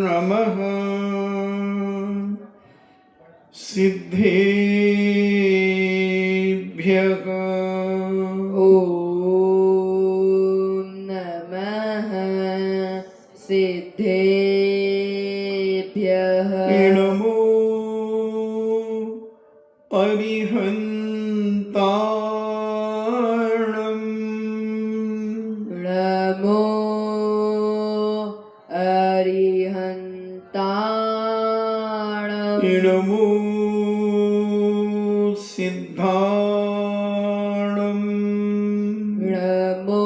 नमः सिद्धेभ्यः। ॐ नमः सिद्धेभ्यः। नमो अरिहन्ताणम्। नमो अरिहन्ताणम्। नमो सिद्धाणम्। नमो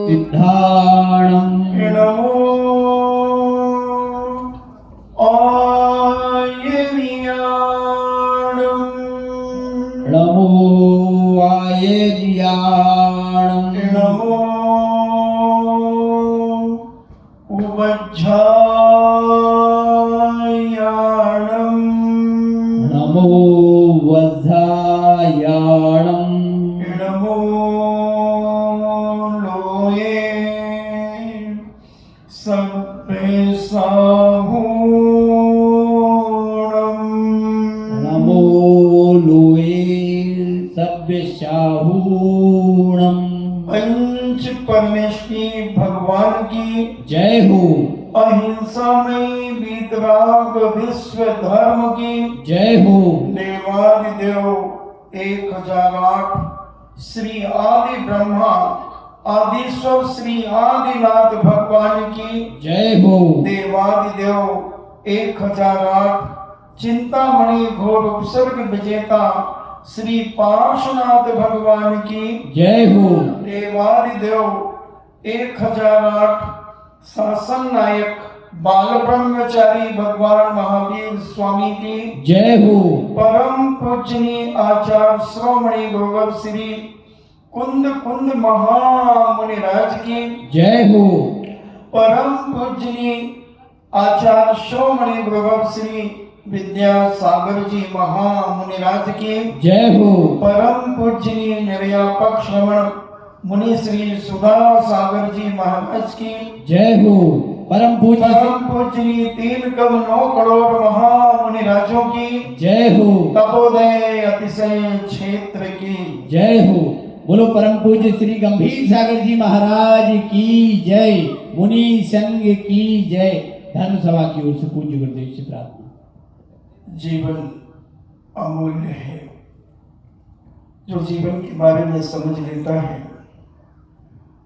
सिद्धाणम्। नमो आयर्याणम्। नमो आयर्याणम्। नमो उवज्झायाणम्। नमो वज्झायाणम्। नमो लोये सभ्यसाहूणम्। नमो लोये सभ्यसाहूणम्। पंच परमेश्वरी भगवान की जय हो। अहिंसा में वीतराग विश्व धर्म की जय हो। देवादिदेव 1008 श्री आदि ब्रह्मा आदिश्वर श्री आदिनाथ भगवान की जय हो। देवादिदेव 1008 चिंतामणि घोर उपसर्ग विजेता श्री पार्श्वनाथ भगवान की जय हो। देवादिदेव 1008 शासन नायक बाल ब्रह्मचारी भगवान महावीर स्वामी की जय हो। परम पूजनीय आचार्य श्रोमणी गुरुवर श्री कुंद कुंद महामुनिराज की जय हो। परम पूजनीय आचार्य श्रोमणी गुरुवर श्री विद्यासागर जी महामुनिराज की जय हो। परम पूजनीय निर्यापक श्रवण मुनि श्री सुधा सागर जी महाराज की जय हो। परम पूजनीय 3 कम 9 करोड़ महामुनिराजों की जय हो। तपोदय अतिशय क्षेत्र की जय हो। बोलो परम पूज्य श्री गंभीर सागर जी महाराज की जय। मुनि संघ की जय। धर्म सभा की ओर से पूज्य गुरुदेव से प्रार्थना। जीवन अमूल्य है। जो जीवन के बारे में समझ लेता है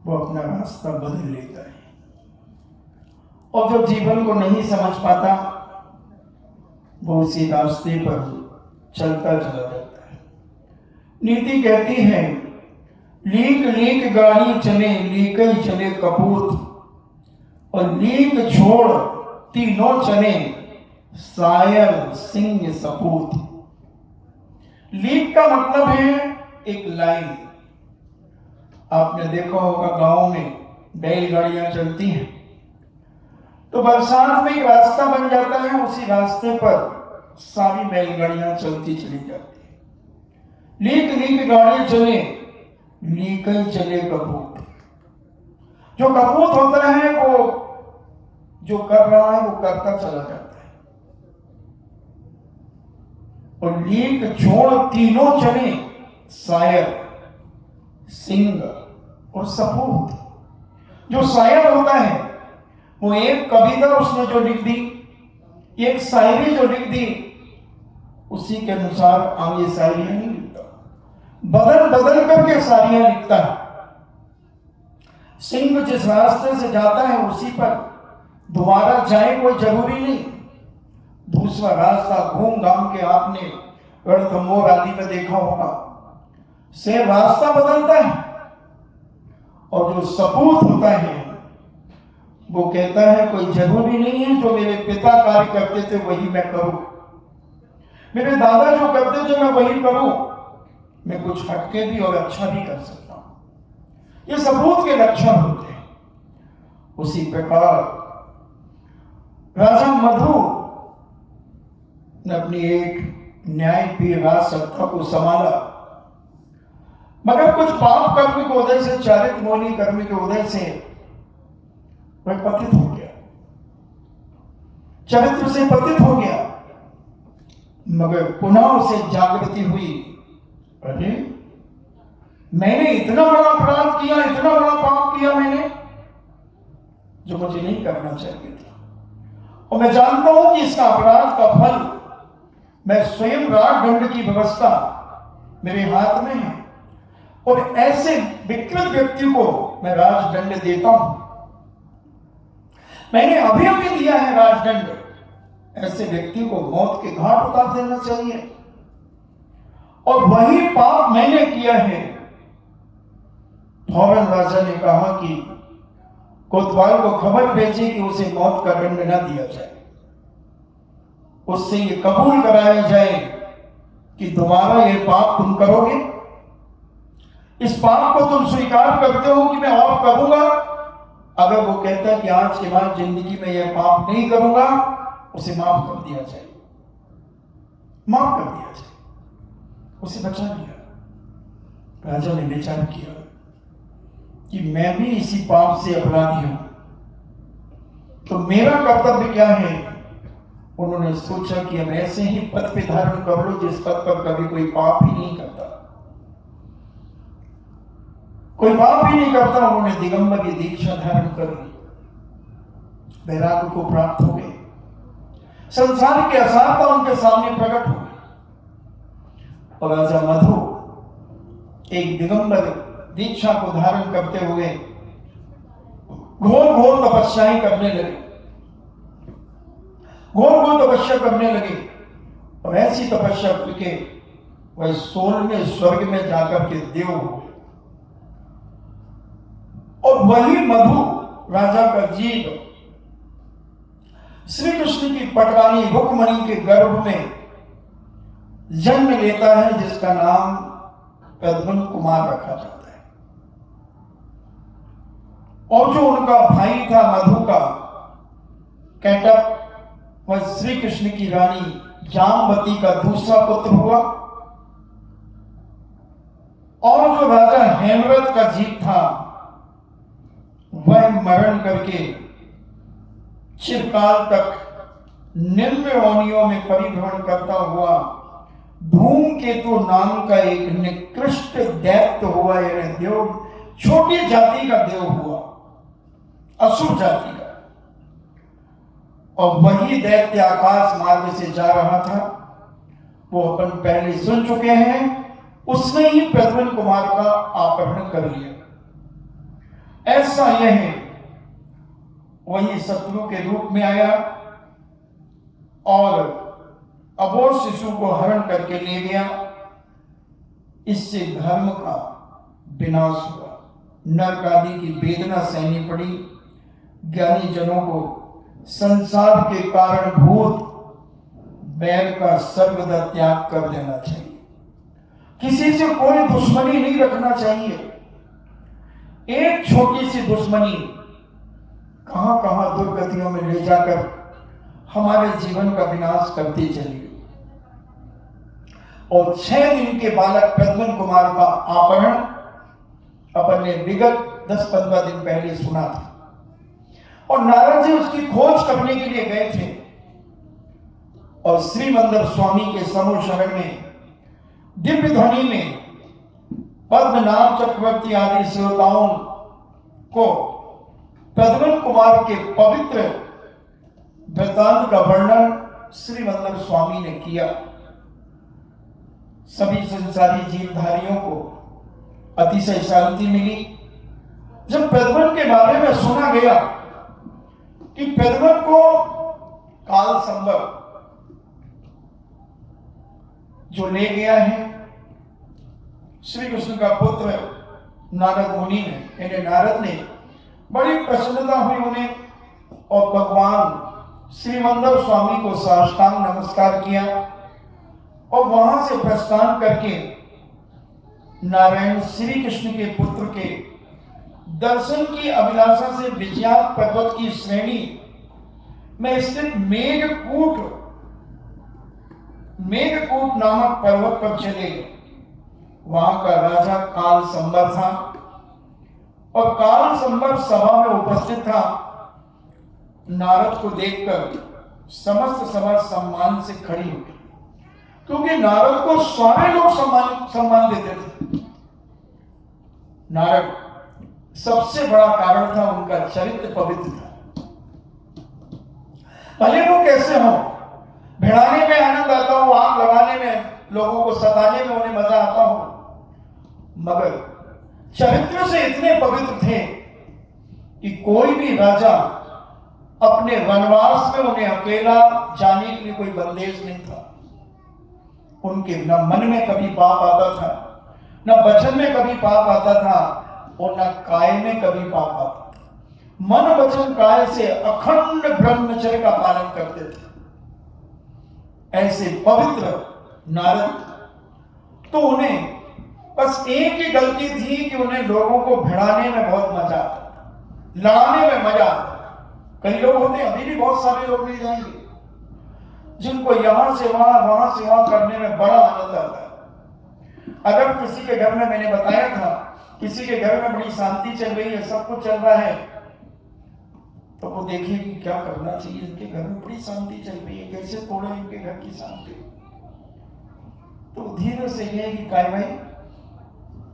वो अपना रास्ता बदल लेता है, और जो जीवन को नहीं समझ पाता वो उसी रास्ते पर चलता चला जाता है। नीति कहती है लीक लीक गाड़ी चले लीकल चले कपूत, और लीक छोड़ तीनों चले सायर सिंह सपूत। लीक का मतलब है एक लाइन। आपने देखा होगा गांव में बैलगाड़ियां चलती हैं तो बरसात में एक रास्ता बन जाता है, उसी रास्ते पर सारी बैलगाड़ियां चलती चली जाती है। लीक लीक गाड़ी चले लीकल चले कपूत। जो कपूत होता है वो जो कर रहा है वो करता चला जाता है, और लीक छोड़ तीनों चले शायर सिंह और सपूत। जो शायर होता है वो एक कविता उसने जो लिख दी, एक शायरी जो लिख दी, उसी के अनुसार आगे शायरियां नहीं लिखता, बदल बदल करके शायरियां लिखता है। सिंह जिस रास्ते से जाता है उसी पर दोबारा जाए कोई जरूरी नहीं। दूसरा रास्ता घूम घाम के आपने रणथंभौर आदि में देखा होगा, से रास्ता बदलता है। और जो सपूत होता है वो कहता है कोई जरूरी नहीं है, जो मेरे पिता कार्य करते थे वही मैं करूं, मेरे दादा जो करते थे मैं वही करूं, मैं कुछ हटके भी और अच्छा भी कर सकता हूं। ये सपूत के लक्षण होते हैं। उसी प्रकार राजा मधु ने अपनी एक न्यायप्रिय राज सत्ता को संभाला, मगर कुछ पाप कर्म के उदय से, चारित्र मौनी कर्म के उदय से वह पतित हो गया, चरित्र से पतित हो गया। मगर पुनः उसे जागृति हुई, अरे मैंने इतना बड़ा अपराध किया, इतना बड़ा पाप किया मैंने, जो मुझे नहीं करना चाहिए था। और मैं जानता हूं कि इसका अपराध का फल, मैं स्वयं राज दंड की व्यवस्था मेरे हाथ में है, और ऐसे विकृत व्यक्ति को मैं राजदंड देता हूं। मैंने अभी अभी दिया है राजदंड, ऐसे व्यक्ति को मौत के घाट उतार देना चाहिए। और वही पाप मैंने किया है। फौरन राजा ने कहा कि कोतवाल को खबर भेजे कि उसे मौत का दंड न दिया जाए, उससे ये कबूल कराया जाए कि दोबारा ये पाप तुम करोगे, इस पाप को तुम स्वीकार करते हो कि मैं और करूंगा। अगर वो कहता है कि आज के बाद जिंदगी में यह पाप नहीं करूंगा, उसे माफ कर दिया जाए, माफ कर दिया जाए, उसे बचा दिया। राजा ने विचार किया कि मैं भी इसी पाप से अपराधी हूं, तो मेरा कर्तव्य क्या है। उन्होंने सोचा कि हम ऐसे ही पद पे धारण कर लो जिस पद पर कभी कोई पाप ही नहीं करता, कोई पाप ही नहीं करता। उन्होंने दिगंबर की दीक्षा धारण कर ली, वैराग्य को प्राप्त हो गए, संसार की असारता उनके सामने प्रकट हो गई। और राजा मधु एक दिगंबर दीक्षा को धारण करते हुए घोर घोर तपस्याएं करने लगे, घोर घोर तपस्या करने लगे। और ऐसी तपस्या करके वह 16वें स्वर्ग में जाकर के देव हो। और वही मधु राजा का जीव श्री कृष्ण की पटरानी रुक्मणी के गर्भ में जन्म लेता है, जिसका नाम प्रद्युम्न कुमार रखा जाता है। और जो उनका भाई था मधु का कैटअप, वह श्री कृष्ण की रानी जामवती का दूसरा पुत्र हुआ। और जो राजा हेमरथ का जीव था, वह मरण करके चिरकाल तक निम्न योनियों में परिभ्रमण करता हुआ धूमकेतु नाम का एक निकृष्ट दैत्य हुआ, यानी देव, छोटी जाति का देव हुआ, असुर जाति का। और वही दैत्य आकाश मार्ग से जा रहा था, वो अपन पहले सुन चुके हैं, उसने ही प्रद्युम्न कुमार का अपहरण कर लिया। ऐसा यह वही शत्रु के रूप में आया और अबोध शिशु को हरण करके ले गया। इससे धर्म का विनाश हुआ, नरक आदि की वेदना सहनी पड़ी। ज्ञानी जनों को संसार के कारणभूत बैर का सर्वदा त्याग कर देना चाहिए, किसी से कोई दुश्मनी नहीं रखना चाहिए। एक छोटी सी दुश्मनी कहां कहां दुर्गतियों में ले जाकर हमारे जीवन का विनाश करती चली गई। और 6 दिन के बालक प्रद्युम्न कुमार का अपहरण अपन ने विगत 10-15 दिन पहले सुना था। और नारद जी उसकी खोज करने के लिए गए थे, और श्रीमंदर स्वामी के समूह शरण में दिव्य ध्वनि में पद्मनाभ चक्रवर्ती आदि श्रोताओं को प्रद्युम्न कुमार के पवित्र वृत्तांत का वर्णन श्रीमंदर स्वामी ने किया। सभी संसारी जीवधारियों को अतिशय शांति मिली जब प्रद्युम्न के बारे में सुना गया कि प्रद्युम्न को काल संभव जो ले गया है श्री कृष्ण का पुत्र नारद मुनि ने, यानी नारद ने, बड़ी प्रसन्नता हुई उन्हें। और भगवान श्रीमंदर स्वामी को साष्टांग नमस्कार किया और वहां से प्रस्थान करके नारायण श्री कृष्ण के पुत्र के दर्शन की अभिलाषा से विजयात पर्वत की श्रेणी में स्थित मेघकूट नामक पर्वत पर चले गए। वहां का राजा काल संबर था और काल संबर सभा में उपस्थित था। नारद को देखकर समस्त सभा सम्मान से खड़ी हो गई, क्योंकि नारद को सारे लोग सम्मान देते थे। नारद सबसे बड़ा कारण था उनका चरित्र पवित्र था। भले वो कैसे हो, भिड़ाने में आनंद आता हो, आग लगाने में, लोगों को सताने में उन्हें मजा आता हो, मगर चरित्र से इतने पवित्र थे कि कोई भी राजा अपने वनवास में उन्हें अकेला जाने के लिए कोई बंदेज नहीं था। उनके न मन में कभी पाप आता था, न वचन में कभी पाप आता था, और न काय में कभी पाप आता था। मन वचन काय से अखंड ब्रह्मचर्य का पालन करते थे। ऐसे पवित्र नारद, तो उन्हें बस एक ही गलती थी कि उन्हें लोगों को भिड़ाने में बहुत मजा आता था, लड़ाने में मजा आता। कई लोग होते हैं, अभी भी बहुत सारे लोग मिल जाएंगे जिनको यहां से वहां से वहां करने में बड़ा आनंद आता है। अगर किसी के घर में, मैंने बताया था, किसी के घर में बड़ी शांति चल रही है, सब कुछ चल रहा है, तो वो देखे कि क्या करना चाहिए। इनके घर में बड़ी शांति चल रही है, कैसे तोड़े इनके घर की शांति। तो धीरे से ये कि काय भाई,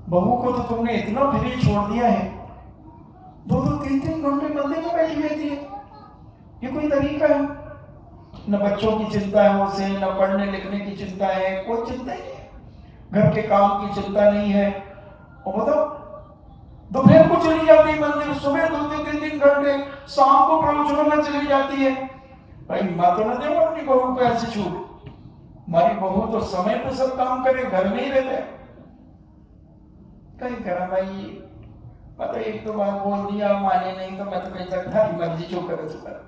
बहू को तो तुमने इतना फ्री छोड़ दिया है, 2-2 3-3 घंटे मंदिर में बैठी रहती है, ये कोई तरीका है? न बच्चों की चिंता है उसे, न पढ़ने लिखने की चिंता है, कोई चिंता ही नहीं, घर के काम की चिंता नहीं है। और मतलब दोपहर को चली जाती है मंदिर, सुबह 2-3 घंटे, शाम को प्रवचनों में चली जाती है। भाई माँ तो न देगा अपनी बहू को ऐसी छूट। हमारी बहू तो समय पे सब काम करे, घर में ही रहते। कहीं करा भाई, मैं तो एक तो बात बोल दिया, माने नहीं तो मैं तो कहीं तक था, मर्जी जो करे तो करे।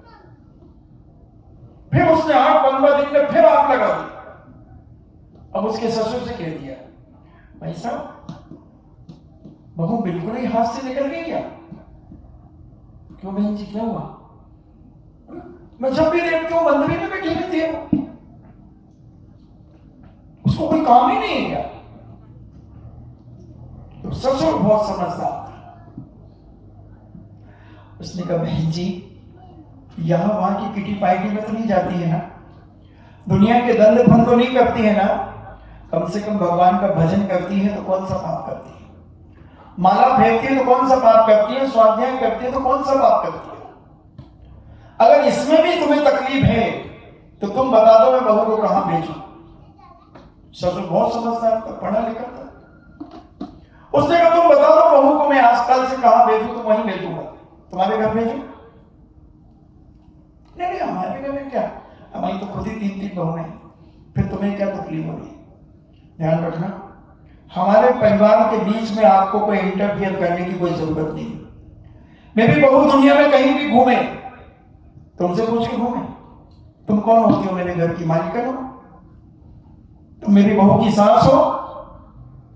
फिर उसने 8-15 दिन में फिर आग लगा दी। अब उसके ससुर से कह दिया, भाई साहब बहू बिल्कुल ही हाथ से निकल गई क्या? क्यों बहन जी, क्या हुआ? मैं जब भी देखती हूँ मंदिर में बैठी रहती है, उसको कोई काम ही नहीं है क्या? तो ससुर बहुत समझदार था। उसने कहा, बहन जी यहां वहां की किटी पार्टी में तो नहीं जाती है ना, दुनिया के दंड फन तो नहीं करती है ना, कम से कम भगवान का भजन करती है तो कौन सा पाप करती है? माला फेरती है तो कौन सा पाप करती है? स्वाध्याय करती है तो कौन सा पाप करती है? अगर इसमें भी तुम्हें तकलीफ है तो तुम बता दो, मैं बहू को कहां भेजूं? ससुर बहुत समझदार था, पढ़ा लिखा था। उसने कहा, तुम बता दो बहू को मैं आजकल से कहां भेजूं, तो वहीं भेजूंगा। तुम्हारे घर भेजूं? नहीं, हमारे घर में क्या, हमारी तो खुद ही 3-3 बहू हैं, फिर तुम्हें क्या तकलीफ हो रही? ध्यान रखना, हमारे परिवार के बीच में आपको कोई इंटरफियर करने की कोई जरूरत नहीं। मेरी बहू दुनिया में कहीं भी घूमे, तुमसे पूछ के घूमे, तुम कौन होती हो? मेरे घर की मालिकन हो? तुम मेरी बहू की सास हो?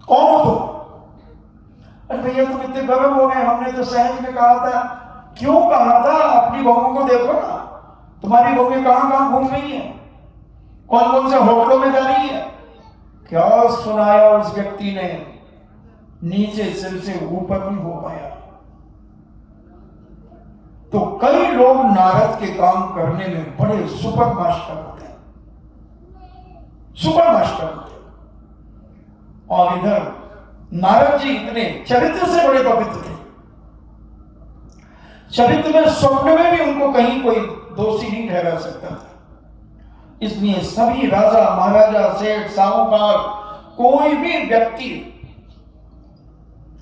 कौन हो तुम? अरे भैया तुम इतने गर्म हो गए, हमने तो सहज में कहा था। क्यों कहा था? अपनी बहू को देखो ना, तुम्हारी बहू कहां कहां घूम रही है, कौन कौन से होटलों में जा रही है। क्या सुनाया उस व्यक्ति ने, नीचे सिर से ऊपर नहीं हो पाया। तो कई लोग नारद के काम करने में बड़े सुपर मास्टर होते हैं, सुपर मास्टर होते हैं। और इधर नारद जी इतने चरित्र से बड़े पवित्र थे, चरित्र में स्वप्न में भी उनको कहीं कोई दोषी नहीं ठहरा सकता था। इसलिए सभी राजा महाराजा सेठ साहूकार कोई भी व्यक्ति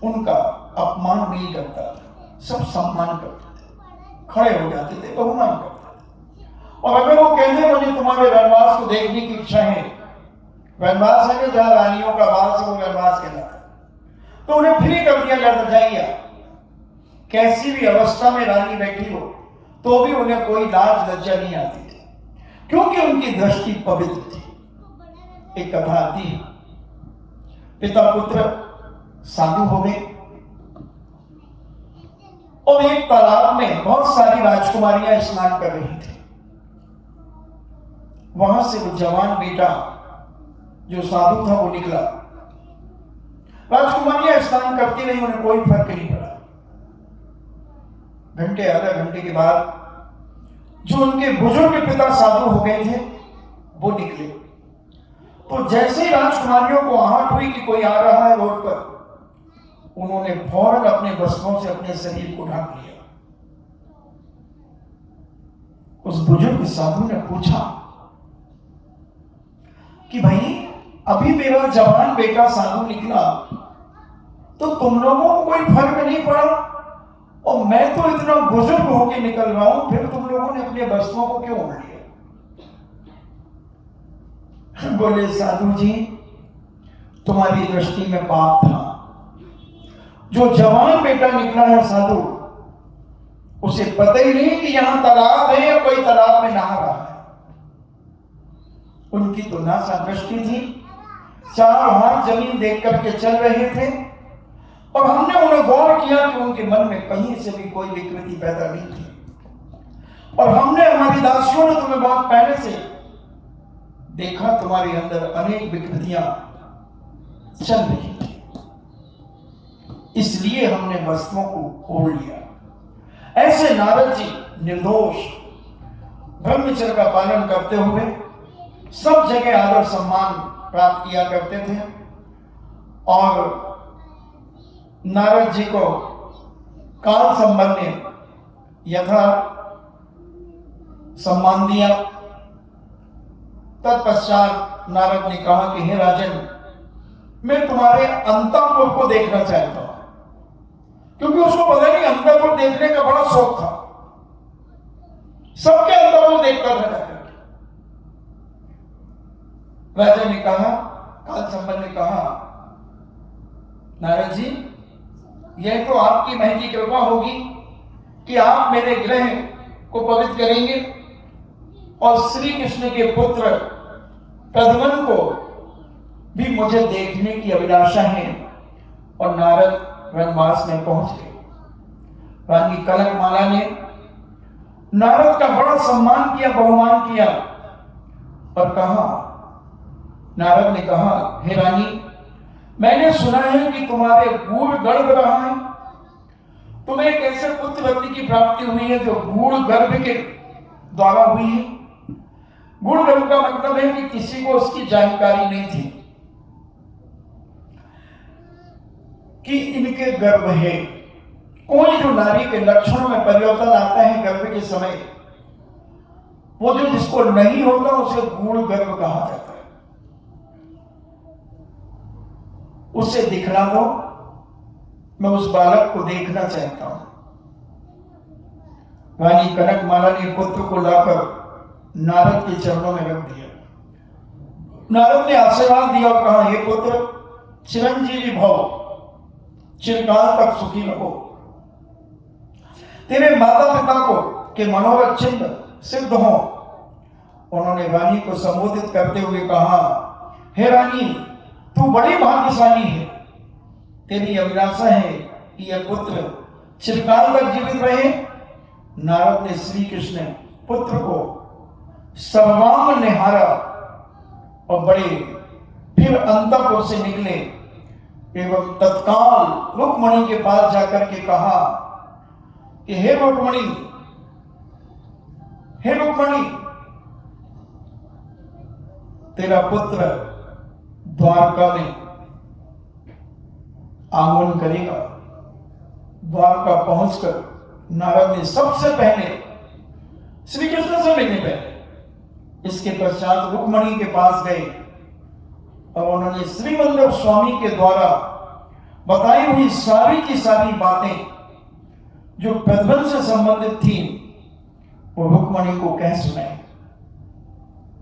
उनका अपमान नहीं करता था, सब सम्मान करते थे, खड़े हो जाते थे, बहुमान करते थे। और अगर वो कहते मुझे तुम्हारे वनवास को देखने की इच्छा है, वनवास है जहां रानियों का वास है वो वनवास कहलाता है, तो उन्हें फ्री कर दिया जाता। जाइए, कैसी भी अवस्था में रानी बैठी हो तो भी उन्हें कोई लाज लज्जा नहीं आती थी, क्योंकि उनकी दृष्टि पवित्र थी। एक कथा आती है, पिता पुत्र साधु हो गए और एक तालाब में बहुत सारी राजकुमारियां स्नान कर रही थी। वहां से वो जवान बेटा जो साधु था वो निकला। राजकुमारियां स्नान करती रही, उन्हें कोई फर्क नहीं पड़ा। घंटे आधा घंटे के बाद जो उनके बुजुर्ग पिता साधु हो गए थे वो निकले। तो जैसे ही राजकुमारियों को आहट हुई कि कोई आ रहा है रोड पर, उन्होंने फौरन अपने वस्त्रों से अपने शरीर को ढक लिया। उस बुजुर्ग साधु ने पूछा कि भाई अभी मेरा जवान बेटा साधु निकला, तो तुम लोगों को कोई फर्क नहीं पड़ा, और मैं तो इतना बुजुर्ग होके निकल रहा हूं, फिर तुम लोगों ने अपने वस्त्रों को क्यों ओढ़ लिया? बोले साधु जी, तुम्हारी दृष्टि में पाप था। जो जवान बेटा निकला है साधु, उसे पता ही नहीं कि यहां तालाब है या कोई तालाब में नहा रहा है। उनकी तो नासा दृष्टि थी, चारों हाथ जमीन देख करके चल रहे थे, और हमने उन्हें गौर किया कि उनके मन में कहीं से भी कोई विकृति पैदा नहीं थी। और हमने, हमारी दासियों ने तुम्हें बहुत पहले से देखा, तुम्हारे अंदर अनेक विकृतियां चल रही थी, इसलिए हमने वस्त्रों को ओढ़ लिया। ऐसे नारद जी निर्दोष ब्रह्मचर्य का पालन करते हुए सब जगह आदर सम्मान प्राप्त किया करते थे, और नारद जी को काल संबंध ने यथा सम्मान दिया। तत्पश्चात नारद ने कहा कि हे राजन, मैं तुम्हारे अंतःपुर को देखना चाहता हूं, क्योंकि उसको पता नहीं अंतःपुर देखने का बड़ा शौक था, सबके अंतःपुर देखता था। राजा ने कहा, काल संबंध ने कहा, नारद जी, यह तो आपकी महती कृपा होगी कि आप मेरे गृह को पवित्र करेंगे, और श्री कृष्ण के पुत्र प्रद्युम्न को भी मुझे देखने की अभिलाषा है। और नारद वनवास में पहुंच गए। रानी कनकमाला ने नारद का बड़ा सम्मान किया, बहुमान किया, और कहा, नारद ने कहा, हे रानी, मैंने सुना है कि तुम्हारे गूढ़ गर्भ रहा है, तुम्हें एक ऐसे पुत्र रत्न की प्राप्ति हुई है जो गूढ़ गर्भ के द्वारा हुई है। गूढ़ गर्भ का मतलब है कि किसी को उसकी जानकारी नहीं थी कि इनके गर्भ है। कोई जो नारी के लक्षणों में परिवर्तन आता है गर्भ के समय, वो जो जिसको नहीं होता उसे गूढ़ गर्भ कहा जाता है। उसे दिखला दो, मैं उस बालक को देखना चाहता हूं। रानी कनकमाला ने पुत्र को लाकर नारद के चरणों में रख दिया। नारद ने आशीर्वाद दिया और कहा, हे पुत्र, चिरंजीवी भव, चिरकाल तक सुखी रहो। तेरे माता पिता को के मनोरथ चिन्ह सिद्ध हो। उन्होंने रानी को संबोधित करते हुए कहा, हे रानी, तू बड़ी भाग्यशाली है। तेरी अभिलाषा है कि यह पुत्र चिरकाल तक जीवित रहे। नारद ने श्री कृष्ण पुत्र को सर्वांग निहारा और बड़े फिर अंतःपुर से निकले एवं तत्काल रुक्मणी के पास जाकर के कहा कि हे रुक्मणी, हे रुक्मणी, तेरा पुत्र द्वारका में आगमन करेगा। द्वारका पहुंचकर नारद ने सबसे पहले श्री कृष्ण से मिलने पहले इसके पश्चात रुक्मणी के पास गए और उन्होंने श्रीवल्लभ स्वामी के द्वारा बताई हुई सारी की सारी बातें जो प्रद्युम्न से संबंधित थी वो रुक्मणी को कह सुनाई।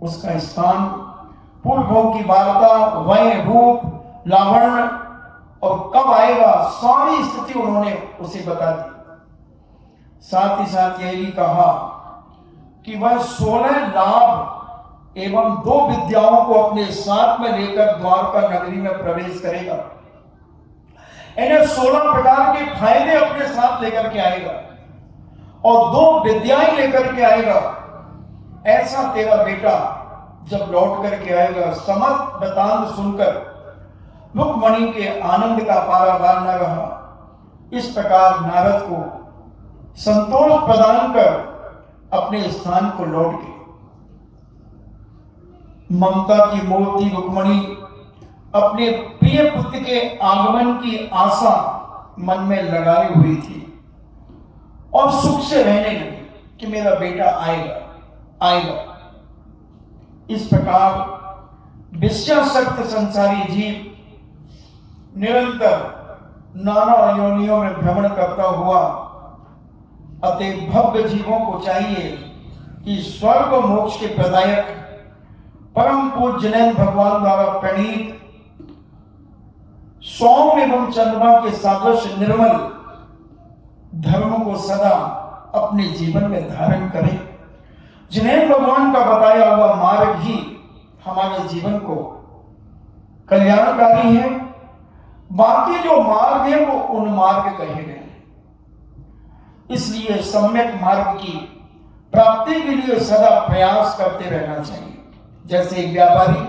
उसका स्थान, पूर्व की वार्ता, वय, रूप, लावण्य और कब आएगा, सारी स्थिति उन्होंने उसे बता दी। साथ ही साथ यह भी कहा कि वह 16 लाभ एवं 2 विद्याओं को अपने साथ में लेकर द्वारका नगरी में प्रवेश करेगा। इन्हें 16 प्रकार के फायदे अपने साथ लेकर के आएगा और 2 विद्याएं लेकर के आएगा। ऐसा तेरा बेटा जब लौट करके आएगा। समस्त वृतांत सुनकर रुक्मणी के आनंद का पारावार न रहा। इस प्रकार नारद को संतोष प्रदान कर अपने स्थान को लौट गई। ममता की मूर्ति रुक्मिणी अपने प्रिय पुत्र के आगमन की आशा मन में लगाई हुई थी और सुख से रहने लगी कि मेरा बेटा आएगा आएगा। इस प्रकार विषयासक्त संसारी जीव निरंतर नाना योनियों में भ्रमण करता हुआ अतः भव्य जीवों को चाहिए कि स्वर्ग और मोक्ष के प्रदायक परम पूज्य जैन भगवान द्वारा प्रणीत सौम्य एवं चंद्रमा के सादृश निर्मल धर्म को सदा अपने जीवन में धारण करें। जैन भगवान का बताया हुआ मार्ग ही हमारे जीवन को कल्याणकारी है। बाकी जो मार्ग है वो उन मार्ग कहे गए। इसलिए सम्यक मार्ग की प्राप्ति के लिए सदा प्रयास करते रहना चाहिए। जैसे एक व्यापारी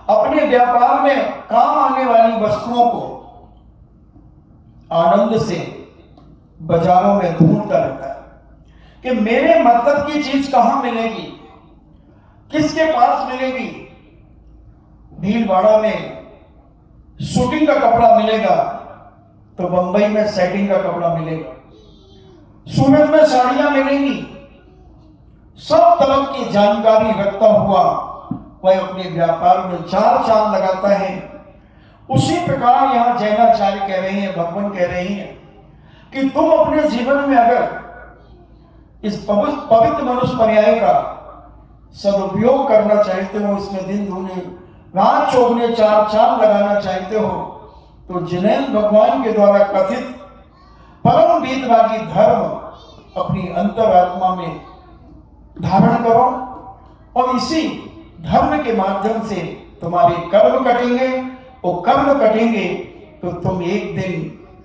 अपने व्यापार में काम आने वाली वस्तुओं को आनंद से बाजारों में ढूंढता रहता है कि मेरे मतलब की चीज कहां मिलेगी, किसके पास मिलेगी। भीलवाड़ा में शूटिंग का कपड़ा मिलेगा तो बंबई में सेटिंग का कपड़ा मिलेगा, सूरत में साड़ियां मिलेंगी। सब तरह की जानकारी रखता हुआ वह अपने व्यापार में चार चांद लगाता है। उसी प्रकार यहां जैनाचार्य कह रहे हैं, भगवान कह रहे हैं कि तुम अपने जीवन में अगर इस पवित्र मनुष्य पर्याय का सदुपयोग करना चाहते हो, इसमें दिन दूने रात चौगुने चार चांद लगाना चाहते हो, तो जैन भगवान के द्वारा कथित परम वेदवादी धर्म अपनी अंतरात्मा में धारण करो और इसी धर्म के माध्यम से तुम्हारे कर्म कटेंगे। और कर्म कटेंगे तो तुम एक दिन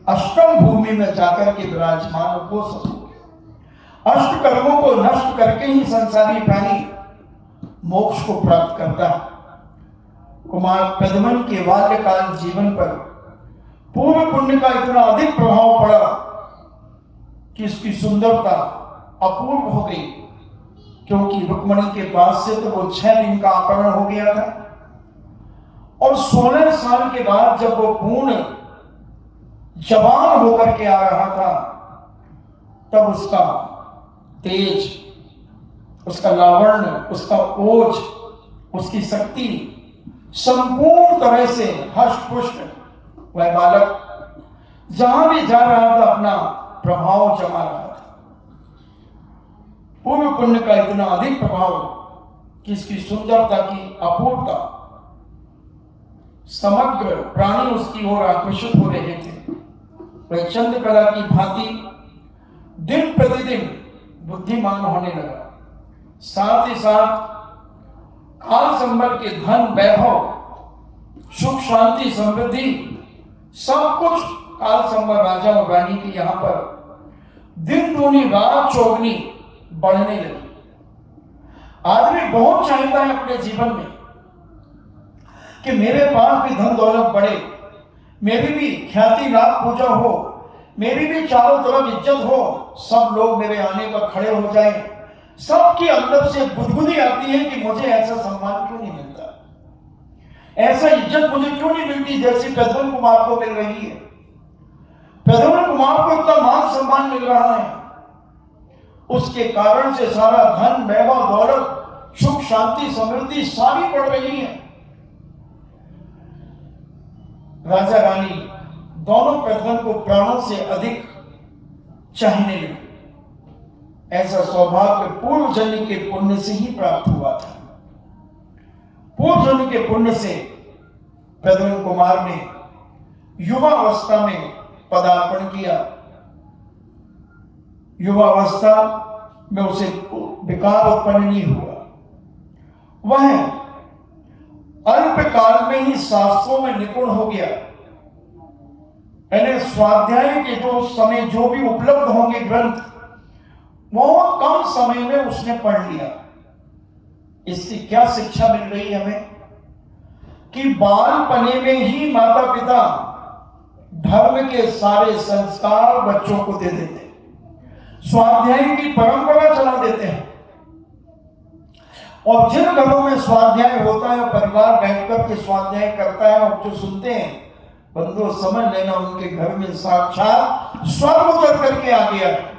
अष्टम भूमि में जाकर के विराजमान हो सकोगे। अष्ट कर्मों को नष्ट करके ही संसारी प्राणी मोक्ष को प्राप्त करता है। कुमार प्रद्युम्न के बाल्यकाल जीवन पर पूर्व पुण्य का इतना अधिक प्रभाव पड़ा कि इसकी सुंदरता अपूर्व हो गई, क्योंकि रुक्मिणी के पास से तो वो 6 दिन का अपहरण हो गया था और 16 साल के बाद जब वो पूर्ण जवान होकर के आ रहा था तब उसका तेज, उसका लावण्य, उसका ओज, उसकी शक्ति संपूर्ण तरह से हष्ट पुष्ट वह बालक जहां भी जा रहा था अपना प्रभाव जमा रहा था। पूर्व पुण्य का इतना अधिक प्रभाव कि इसकी सुंदरता की अपूर्वता, समग्र प्राणी उसकी ओर आकर्षित हो रहे थे। वह चंद्रकला की भांति दिन प्रतिदिन बुद्धिमान होने लगा। साथ ही साथ काल संबर के धन, वैभव, सुख, शांति, समृद्धि सब कुछ काल संबर राजा और रानी की यहां पर दिन दूनी रात चौगनी बढ़ने लगी। आदमी बहुत चाहता है अपने जीवन में कि मेरे पास भी धन दौलत बढ़े, मेरी भी ख्याति लाभ पूजा हो, मेरी भी चारों तरफ इज्जत हो, सब लोग मेरे आने पर खड़े हो जाएं। सबके अंदर से गुदगुदी आती है कि मुझे ऐसा सम्मान क्यों नहीं मिलता, ऐसा इज्जत मुझे क्यों नहीं मिलती जैसी प्रद्युम्न कुमार को मिल रही है। प्रद्युम्न कुमार को इतना मान सम्मान मिल रहा है, उसके कारण से सारा धन, वैभव, दौलत, सुख, शांति, समृद्धि सारी बढ़ रही है। राजा रानी दोनों प्रद्युम्न को प्राणों से अधिक चाहने लगे। ऐसा सौभाग्य पूर्व जन्म के पुण्य से ही प्राप्त हुआ था। पूर्व जन्म के पुण्य से प्रद्युम्न कुमार ने युवावस्था में पदार्पण किया। युवावस्था में उसे विकार उत्पन्न नहीं हुआ। वह अल्पकाल में ही शास्त्रों में निपुण हो गया। यानी स्वाध्याय के जो समय जो भी उपलब्ध होंगे ग्रंथ, बहुत कम समय में उसने पढ़ लिया। इससे क्या शिक्षा मिल रही है हमें कि बालपने में ही माता पिता धर्म के सारे संस्कार बच्चों को दे देते। स्वाध्याय की परंपरा चला देते हैं। और जिन घरों में स्वाध्याय होता है, परिवार बैठकर के स्वाध्याय करता है और जो सुनते हैं, बंधु समझ लेना उनके घर में साक्षात स्वर्ग उतर करके आ गया है।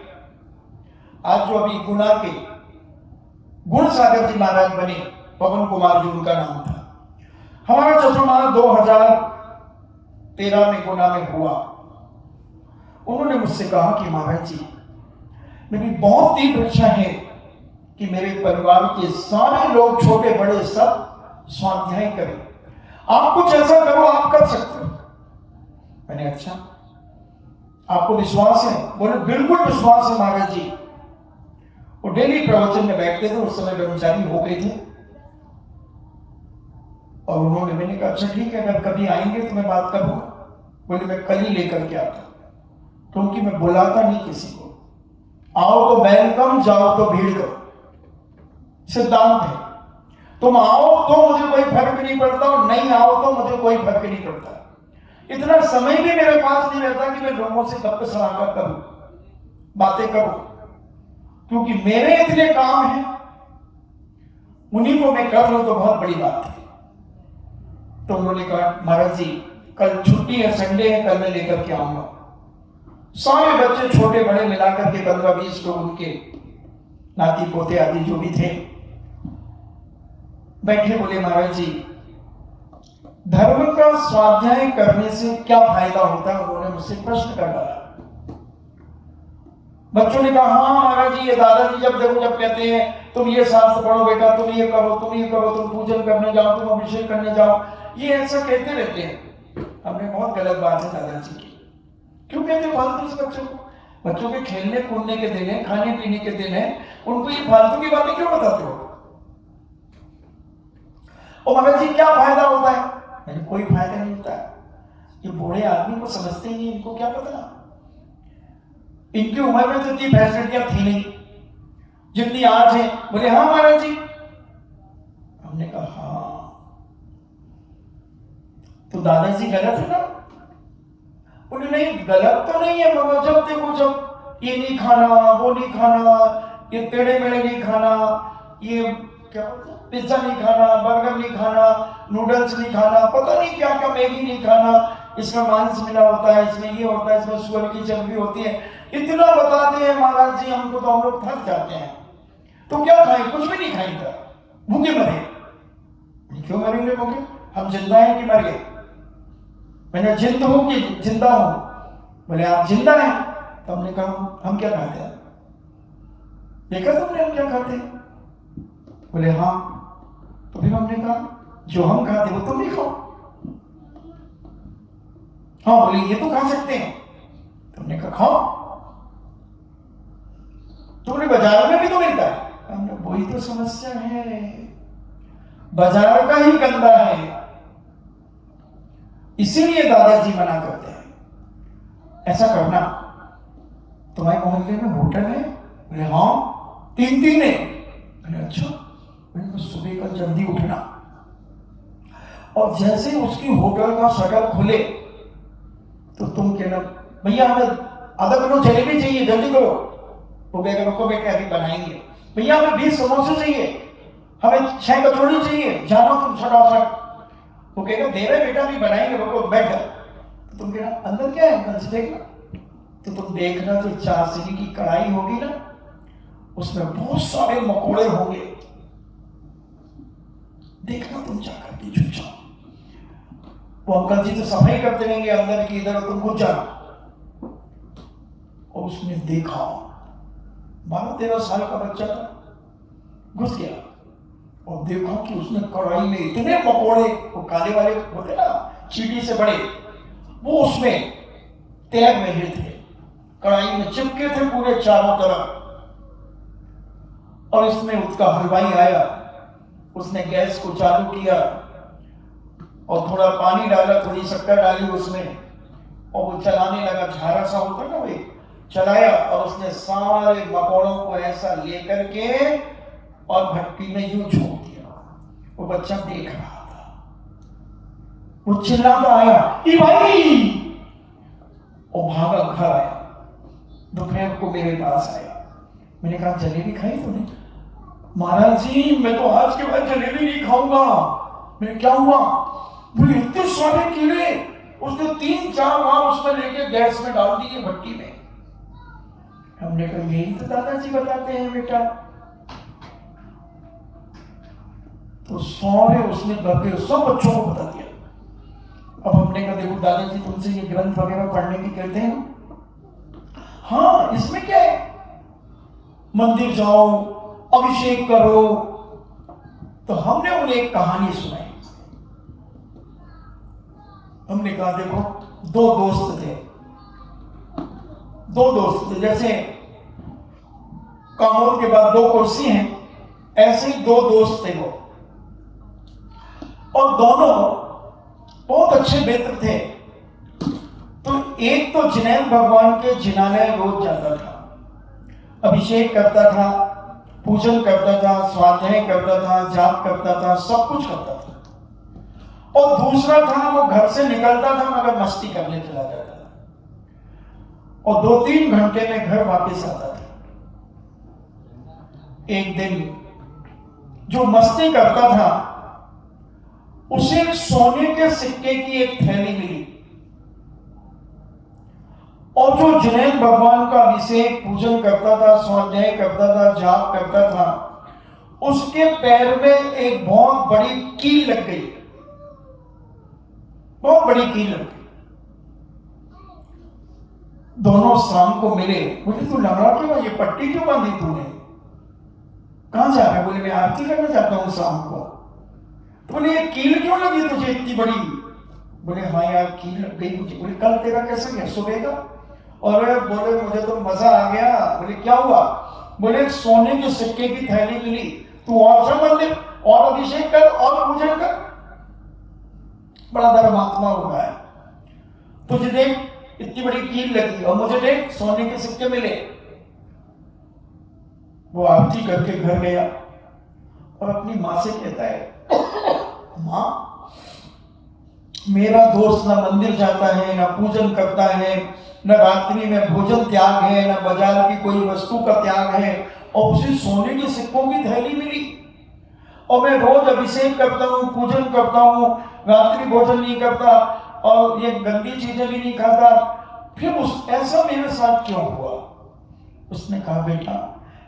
आज जो अभी गुना के गुण सागर जी महाराज बने, पवन कुमार जी उनका नाम था। हमारा चतुर्मास 2013 में गुना में हुआ। उन्होंने मुझसे कहा कि महाराज जी, मेरी बहुत तीव्र इच्छा है कि मेरे परिवार के सारे लोग, छोटे बड़े सब स्वाध्याय करें। आप कुछ ऐसा करो, आप कर सकते हो। मैंने अच्छा, आपको विश्वास है? बोले बिल्कुल विश्वास है महाराज जी। वो डेली प्रवचन में बैठते थे, उस समय ब्रह्मचारी हो गए थे। और उन्होंने, मैंने कहा अच्छा ठीक है, अगर कभी आएंगे तो मैं बात करूंगा। बोले मैं कल ही लेकर के आता, क्योंकि मैं बुलाता नहीं किसी को। आओ तो वेलकम, जाओ तो भीड़ करो, सिद्धांत है। तुम आओ तो मुझे कोई फर्क नहीं पड़ता, और नहीं आओ तो मुझे कोई फर्क नहीं पड़ता। इतना समय भी मेरे पास नहीं रहता कि मैं लोगों से गप्पे सलाह करूं, बातें करूं, क्योंकि मेरे इतने काम हैं, उन्हीं को मैं कर लूं तो बहुत बड़ी बात है। तो उन्होंने कहा महाराज जी कल छुट्टी है, संडे है, कल मैं लेकर के आऊंगा। सारे बच्चे छोटे बड़े मिलाकर के 15-20 लोग, उनके नाती पोते आदि जो भी थे, बैठे। बोले महाराज जी, धर्म का स्वाध्याय करने से क्या फायदा होता है? उन्होंने मुझसे प्रश्न कर डाला। बच्चों ने कहा हाँ महाराज जी, ये दादाजी जब देखो जब कहते हैं तुम ये शास्त्र पढ़ो बेटा, तुम ये करो, तुम ये करो, तुम पूजन करने जाओ, तुम अभिषेक करने जाओ, ये ऐसा कहते रहते हैं। हमने बहुत गलत बात है दादाजी की। क्यों कहते फालतू से बच्चों को? बच्चों के खेलने कूदने के दिन है, खाने पीने के दिन है, उनको ये फालतू की बातें क्यों बताते हो? और महाराज जी क्या फायदा होता है? मैंने कोई फायदा नहीं होता है। ये बूढ़े आदमी को समझते ही नहीं, इनको क्या पता। इनकी उम्र में तो इतनी फैसिलिटियां थी नहीं जितनी आज है। बोले हाँ महाराज जी। हमने कहा हाँ, तो दादाजी गलत है ना? बोले नहीं गलत तो नहीं है, मगर जब देखो जब ये नहीं खाना, वो नहीं खाना, ये टेढ़े मेढ़े नहीं खाना, ये क्या पिज्जा नहीं खाना, बर्गर नहीं खाना, नूडल्स नहीं खाना, पता नहीं क्या क्या, मैगी नहीं खाना, इसमें मांस मिला होता है, इसमें ये होता है, इसमें सुअर की चर्बी होती है, इतना बताते हैं महाराज जी हमको, तो हम लोग थक जाते हैं। तो क्या खाएं? कुछ भी नहीं खाएंगे, भूखे मरे। क्यों मरेंगे भूखे? हम जिंदा हैं कि मर गए? मैंने जिंद हूं कि जिंदा हूं? बोले आप जिंदा हैं। तो हमने कहा हम क्या खाते हैं? देखा तुमने हम क्या खाते हैं? बोले हाँ। तो फिर हमने कहा जो हम खाते वो तुम भी खाओ। हाँ बोले ये तो खा सकते हैं। तुमने कहा खाओ, तुमने बाजार में भी तो मिलता है। हमने वही तो समस्या है, बाजार का ही गंदा है, इसीलिए दादाजी मना करते हैं ऐसा करना। तुम्हारे मोहल्ले में होटल है? बोले हाँ 3 है। मैंने अच्छा। मैंने कहा सुबह कल जल्दी उठना, और जैसे उसकी होटल का शटर खुले तो तुम कहना भैया हमें आधा किलो जलेबी चाहिए, जल्दी करो। वो कहेगा रुको बेटे अभी बनाएंगे। भैया हमें 20 समोसे चाहिए, हमें 6 कचौड़ी चाहिए, जानो तुम फटाफट। वो कहेगा दे रहे बेटा अभी बनाएंगे, रुको बैठ जाओ। तो तुम कहना अंदर क्या है, अंदर से देखना। तो तुम देखना जो 4 सीढ़ी की कढ़ाई होगी ना, उसमें बहुत सारे मकोड़े होंगे। देखना तुम जाकर के चुपचाप, वो अंकल जी तो सफाई करते रहेंगे अंदर की, इधर तुम घुस जाना। और उसने देखा 12-13 साल का बच्चा था, घुस गया और देखा कि उसने कढ़ाई में इतने मकोड़े, वो काले वाले होते ना चींटी से बड़े, वो उसमें तैर रहे थे, कढ़ाई में चिपके थे पूरे चारों तरफ। और इसमें उसका हलवाई आया, उसने गैस को चालू किया और थोड़ा पानी डाला, थोड़ी शक्कर डाली उसमें, और वो चलाने लगा। झारा सा होता ना, वो चलाया और उसने सारे मकोड़ों को ऐसा लेकर के और भट्टी में यूं छोड़ दिया। वो बच्चा देख रहा था, वो चिल्लाता आया ई भाई, और भागा घर आया। दोपहर को मेरे पास आया, मैंने कहा जलेबी खाई तूने? महाराज जी मैं तो आज के बाद जलेबी नहीं खाऊंगा। मैंने क्या हुआ? बोले इतने सारे कीड़े। उसने 3-4 बार उसमें लेके गैस में डाल दिए भट्टी में। हमने कहा यही तो दादाजी बताते हैं बेटा। तो सारे उसने करके सब बच्चों को बता दिया। अब हमने कहा देखो दादाजी तुमसे ये ग्रंथ वगैरह पढ़ने की कहते हैं। हाँ इसमें क्या है, मंदिर जाओ अभिषेक करो। तो हमने उन्हें एक कहानी सुनाई। हमने कहा देखो दो दोस्त थे, जैसे कामोद के बाद 2 कुर्सी हैं, ऐसे ही 2 दोस्त थे वो, और दोनों बहुत अच्छे मित्र थे। तो एक तो जिनैन भगवान के जिनालय रोज जाता था, अभिषेक करता था, पूजन करता था, स्वाध्याय करता था, जाप करता था, सब कुछ करता था। और दूसरा था वो घर से निकलता था मगर मस्ती करने चला जाता था, और 2-3 घंटे में घर वापस आता था। एक दिन जो मस्ती करता था उसे एक सोने के सिक्के की एक थैली मिली, और जो जिनैन भगवान का अभिषेक पूजन करता था, स्वाध्याय करता था, जाप करता था, उसके पैर में एक बहुत बड़ी कील लग गई, बहुत बड़ी कील लग गई। दोनों शाम को मिले। बोले तू लंगड़ा क्यों, ये पट्टी क्यों बांधी तूने, कहां जा रहा है? बोले मैं आरती करने जाता हूं शाम को। तो बोले ये कील क्यों लगी तुझे इतनी बड़ी? बोले हाँ यार कील लग गई मुझे। बोले कल तेरा कैसा गया सुबह का? और बोले मुझे तो मजा आ गया। बोले क्या हुआ? बोले एक सोने के सिक्के की थैली मिली, तू और जा मंदिर और अभिषेक कर और पूजन कर, बड़ा धर्मात्मा हुआ है। तुझे देख इतनी बड़ी कील लगी और मुझे देख सोने के सिक्के मिले। वो आरती करके घर गया और अपनी माँ से कहता है, माँ मेरा दोस्त ना मंदिर जाता है, ना पूजन करता है, न रात्रि में भोजन त्याग है, न बाजार की कोई वस्तु का त्याग है, और उसे सोने के सिक्कों की थैली मिली। और मैं रोज अभिषेक करता हूँ, पूजन करता हूँ, रात्रि भोजन नहीं करता और ये गंदी चीजें भी नहीं खाता, फिर उस ऐसा मेरे साथ क्यों हुआ? उसने कहा बेटा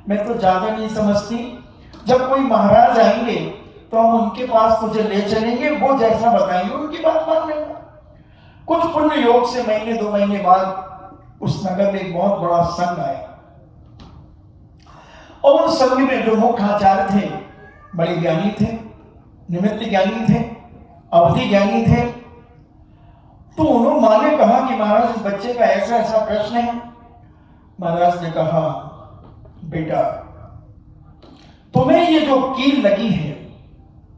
मैं तो ज्यादा नहीं समझती, जब कोई महाराज आएंगे तो हम उनके पास तुझे ले चलेंगे, वो जैसा बताएंगे उनकी बात मान लेना। कुछ पुण्य योग से 1-2 महीने बाद उस नगर में एक बहुत बड़ा संघ आया, और उस संघ में जो मुख्य आचार्य थे बड़े ज्ञानी थे, निमित्त ज्ञानी थे, अवधि ज्ञानी थे। तो उन्होंने माँ ने कहा कि महाराज इस बच्चे का ऐसा ऐसा प्रश्न है। महाराज ने कहा बेटा तुम्हें ये जो कील लगी है,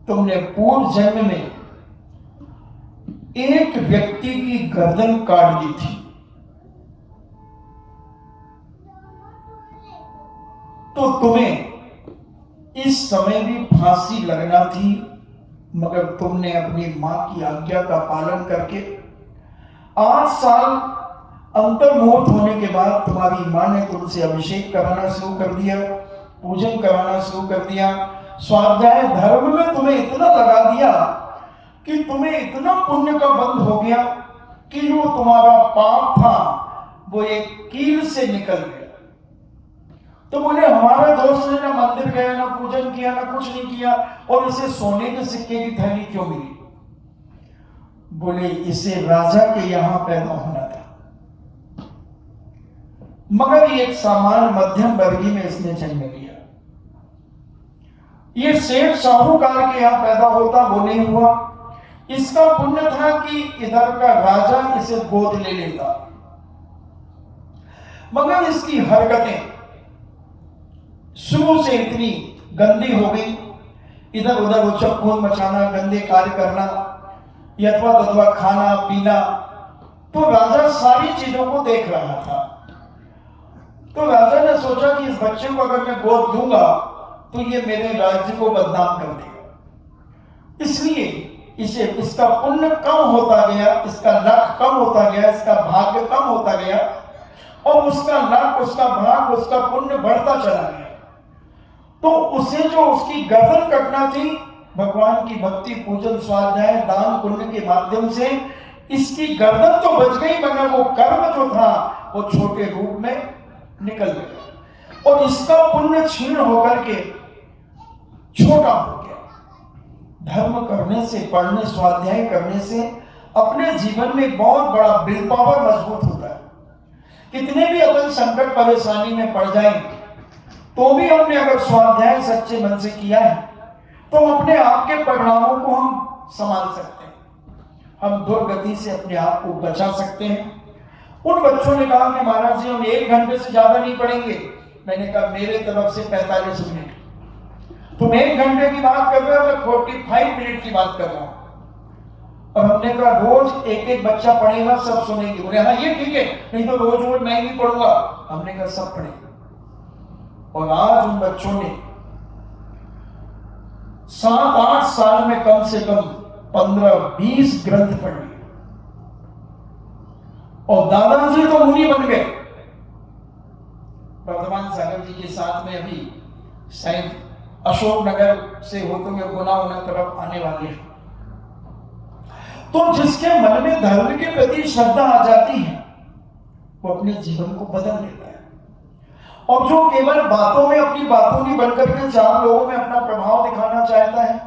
तुमने पूर्व जन्म में एक व्यक्ति की गर्दन काट दी थी, तो तुम्हें इस समय भी फांसी लगना थी, मगर तुमने अपनी मां की आज्ञा का पालन करके 8 साल अंतर्मुहूर्त होने के बाद तुम्हारी मां ने तुमसे अभिषेक कराना शुरू कर दिया, पूजन कराना शुरू कर दिया, स्वाध्याय धर्म में तुम्हें इतना लगा दिया कि तुम्हें इतना पुण्य का बंध हो गया कि जो तुम्हारा पाप था वो एक कील से निकल गया। तो बोले हमारा दोस्त ने ना मंदिर गया, ना पूजन किया, ना कुछ नहीं किया, और इसे सोने के सिक्के की थैली क्यों मिली? बोले इसे राजा के यहां पैदा होना था, मगर ये एक सामान्य मध्यम वर्गीय में इसने जन्म लिया। ये सेठ साहूकार के यहां पैदा होता वो नहीं हुआ। इसका पुण्य था कि इधर का राजा इसे गोद ले लेता, मगर इसकी हरकतें शुरू से इतनी गंदी हो गई, इधर उधर उछक कूद मचाना, गंदे कार्य करना, यथवा तथवा खाना पीना। तो राजा सारी चीजों को देख रहा था। तो राजा ने सोचा कि इस बच्चे को अगर मैं गोद दूंगा तो ये मेरे राज्य को बदनाम कर देगा, इसलिए इसे इसका पुण्य कम होता गया, इसका लक कम होता गया, इसका भाग्य कम होता गया, और उसका लाभ, उसका भाग, उसका पुण्य बढ़ता चला गया। तो उसे जो उसकी गर्दन कटना थी, भगवान की भक्ति, पूजन, स्वाध्याय, दान, पुण्य के माध्यम से इसकी गर्दन तो बच गई, मगर वो कर्म जो था वो छोटे रूप में निकल गया और इसका पुण्य क्षीण होकर के छोटा हो गया। धर्म करने से, पढ़ने, स्वाध्याय करने से अपने जीवन में बहुत बड़ा विल पावर मजबूत होता है। कितने भी अपन संकट परेशानी में पड़ जाए तो भी हमने अगर स्वाध्याय सच्चे मन से किया है तो अपने आप के परिणामों को हम संभाल सकते हैं, हम दुर्गति से अपने आप को बचा सकते हैं। उन बच्चों ने कहा कि महाराज जी हम 1 घंटे से ज्यादा नहीं पढ़ेंगे। मैंने कहा मेरे तरफ से 45 मिनट, तुम 1 घंटे की बात कर रहे हो, मैं 45 मिनट की बात कर रहा हूं। और हमने कहा रोज एक बच्चा पढ़ेगा, सब सुनेंगे। बोले हाँ ये ठीक है, नहीं तो रोज रोज मैं नहीं पढ़ूंगा। हमने कहा सब पढ़ेंगे। और आज उन बच्चों ने 7-8 साल में कम से कम 15-20 ग्रंथ पढ़ लिए और दादाजी तो मुनि बन गए। वर्धमान सागर जी के साथ में अभी शायद अशोकनगर से होते हुए गुना तरफ आने वाले हैं। तो जिसके मन में धर्म के प्रति श्रद्धा आ जाती है वो अपने जीवन को बदल लेता है। और जो केवल बातों में अपनी बातों की बनकर के 4 लोगों में अपना प्रभाव दिखाना चाहता है,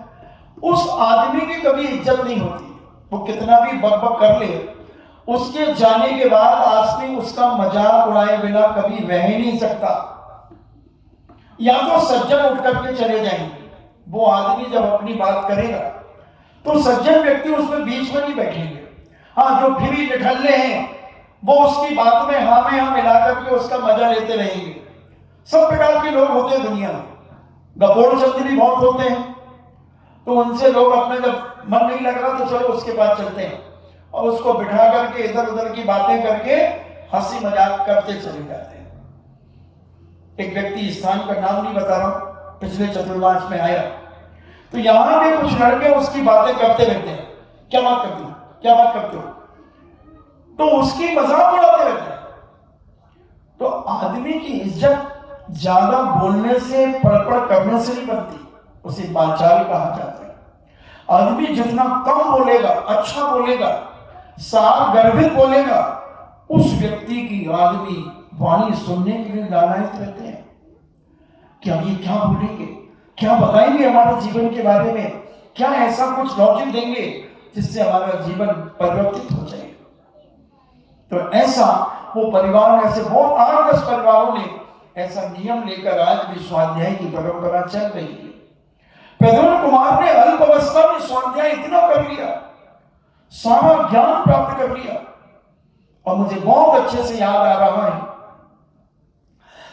उस आदमी की कभी इज्जत नहीं होती। वो कितना भी बक कर ले, उसके जाने के बाद आदमी उसका मजाक उड़ाए बिना कभी रह ही नहीं सकता। या तो सज्जन उठ करके चले जाएंगे, वो आदमी जब अपनी बात करेगा तो सज्जन व्यक्ति उसमें बीच में नहीं बैठेंगे। हाँ, जो फिर निठल्ले हैं वो उसकी बात में हाँ मिला करके उसका मजा लेते रहेंगे। सब प्रकार के लोग होते हैं दुनिया में, गपोड़ चंद भी बहुत होते हैं। तो उनसे लोग अपने जब मन नहीं लग रहा तो चलो उसके पास चलते हैं और उसको बिठा करके इधर उधर की बातें करके हंसी मजाक करते चले जाते हैं। एक व्यक्ति, स्थान का नाम नहीं बता रहा हूं, पिछले चतुर्मास में आया तो यहां के कुछ लड़के उसकी बातें करते रहते हैं। क्या बात करते हो, क्या बात करते हो, तो उसकी मजाक उड़ाते रहते हैं। तो आदमी की इज्जत ज्यादा बोलने से, पड़पड़ करने से नहीं बनती, उसे बाचाल कहा जाता है। आदमी जितना कम बोलेगा, अच्छा बोलेगा, सार गर्भित बोलेगा, उस व्यक्ति की आदमी वाणी सुनने के लिए लालायित रहते हैं। क्या ये क्या बोलेंगे, क्या बताएंगे हमारे जीवन के बारे में, क्या ऐसा कुछ लॉजिक देंगे जिससे हमारा जीवन परिवर्तित हो जाए। तो ऐसा वो परिवार, ऐसे बहुत 8-10 परिवारों ने ऐसा नियम लेकर आज भी स्वाध्याय की परंपरा चल रही है। प्रद्युम्न कुमार ने अल्प अवस्था में स्वाध्याय इतना कर लिया, सारा ज्ञान प्राप्त कर लिया। और मुझे बहुत अच्छे से याद आ रहा है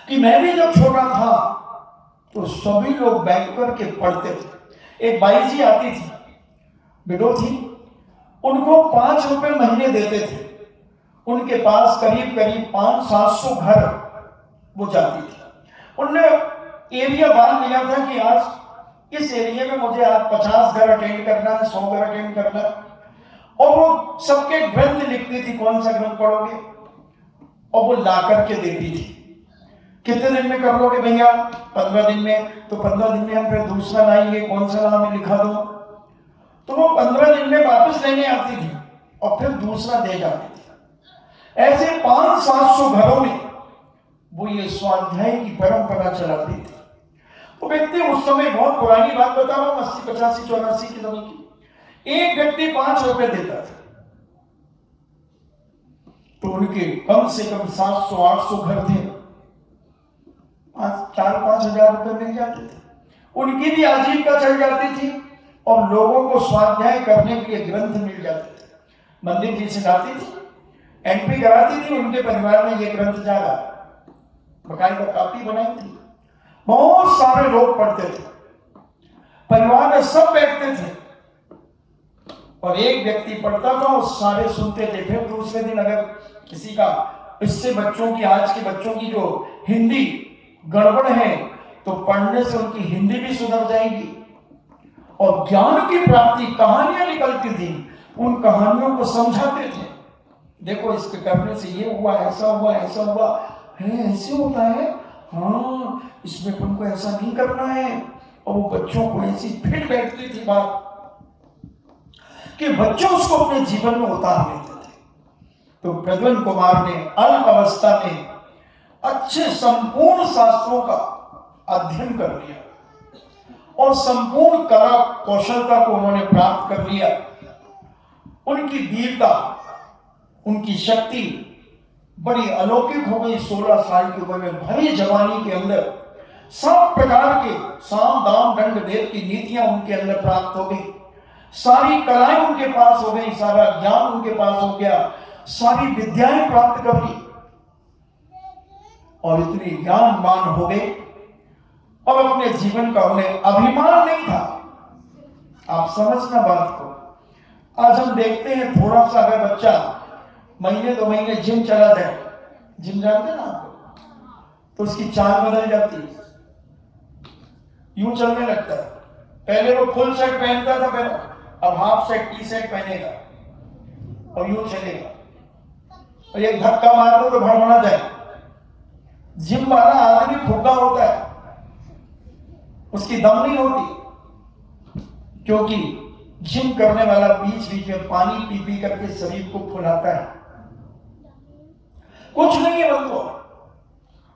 कि मैं भी जब छोटा था तो सभी लोग बैठ करके पढ़ते थे। एक बाई जी आती थी, विडो थी, उनको 5 रुपए महीने देते थे। उनके पास करीब करीब 500-700 घर वो जाती थी। उनने एरिया बांध लिया था कि आज इस एरिया में मुझे आज 50 घर अटेंड करना है, 100 घर अटेंड करना है। और वो सबके ग्रंथ लिखती थी, कौन सा ग्रंथ पढ़ोगे, और वो ला करके देती थी। कितने दिन में कर लोगे भैया, 15 दिन में। तो 15 दिन में हम फिर दूसरा लाएंगे, कौन सा नाम लिखा दो। तो वो 15 दिन में वापस लेने आती थी और फिर दूसरा दे जाती थी। ऐसे 500-700 घरों में वो ये स्वाध्याय की परंपरा चलाती थी। तो व्यक्ति उस समय, बहुत पुरानी बात बता रहा हूं, 80, 85, 84 की समय की, एक व्यक्ति 5 रुपए देता था तो उनके कम से कम 700-800 घर थे, 4-5 हजार रुपए मिल जाते थे। उनकी भी आजीविका चल जाती थी और लोगों को स्वाध्याय करने के लिए ग्रंथ मिल जाते थे। मंदिर जी से लाती थी, एंट्री कराती थी, उनके परिवार में ये ग्रंथ जागा, बकायदा कॉपी बनाई थी। बहुत सारे लोग पढ़ते थे, परिवार में सब बैठते थे और एक व्यक्ति पढ़ता था और सारे सुनते थे। फिर दूसरे दिन अगर किसी का, इससे बच्चों की, आज के बच्चों की जो हिंदी गड़बड़ है तो पढ़ने से उनकी हिंदी भी सुधर जाएगी और ज्ञान की प्राप्ति, कहानियां निकलती थी, उन कहानियों को समझाते थे। देखो इसके करने से ये हुआ, ऐसा हुआ, ऐसा हुआ है, ऐसे होता है, हाँ इसमें अपन को ऐसा नहीं करना है। और वो बच्चों को ऐसी फिर बैठती थी बात कि बच्चों उसको अपने जीवन में उतार लेते थे। तो प्रद्युम्न कुमार ने अल्प अवस्था में अच्छे संपूर्ण शास्त्रों का अध्ययन कर लिया और संपूर्ण कला कौशलता को उन्होंने प्राप्त कर लिया। उनकी वीरता, उनकी शक्ति बड़ी अलौकिक हो गई। 16 साल की उम्र में भरी जवानी के अंदर सब प्रकार के साम दाम दंड भेद की नीतियां उनके अंदर प्राप्त हो गई, सारी कलाएं उनके पास हो गई, सारा ज्ञान उनके पास हो गया, सारी विद्याएं प्राप्त कर ली और इतने ज्ञानवान हो गए और अपने जीवन का उन्हें अभिमान नहीं था। आप समझना बात को। आज हम देखते हैं थोड़ा सा अगर बच्चा महीने 2 महीने जिम चला जाए, जिम जानते हैं ना आप, तो उसकी चाल बदल जाती है, यूं चलने लगता है। पहले वो फुल शर्ट पहनता था, पहले अब हाफ शर्ट टी शर्ट पहनेगा और यूं चलेगा और एक धक्का मार दो तो भड़बड़ा जाए। जिम वाला आदमी फुग्गा होता है, उसकी दम नहीं होती, क्योंकि जिम करने वाला बीच बीच में पानी पी पी करके शरीर को फुलाता है। कुछ नहीं है उनको,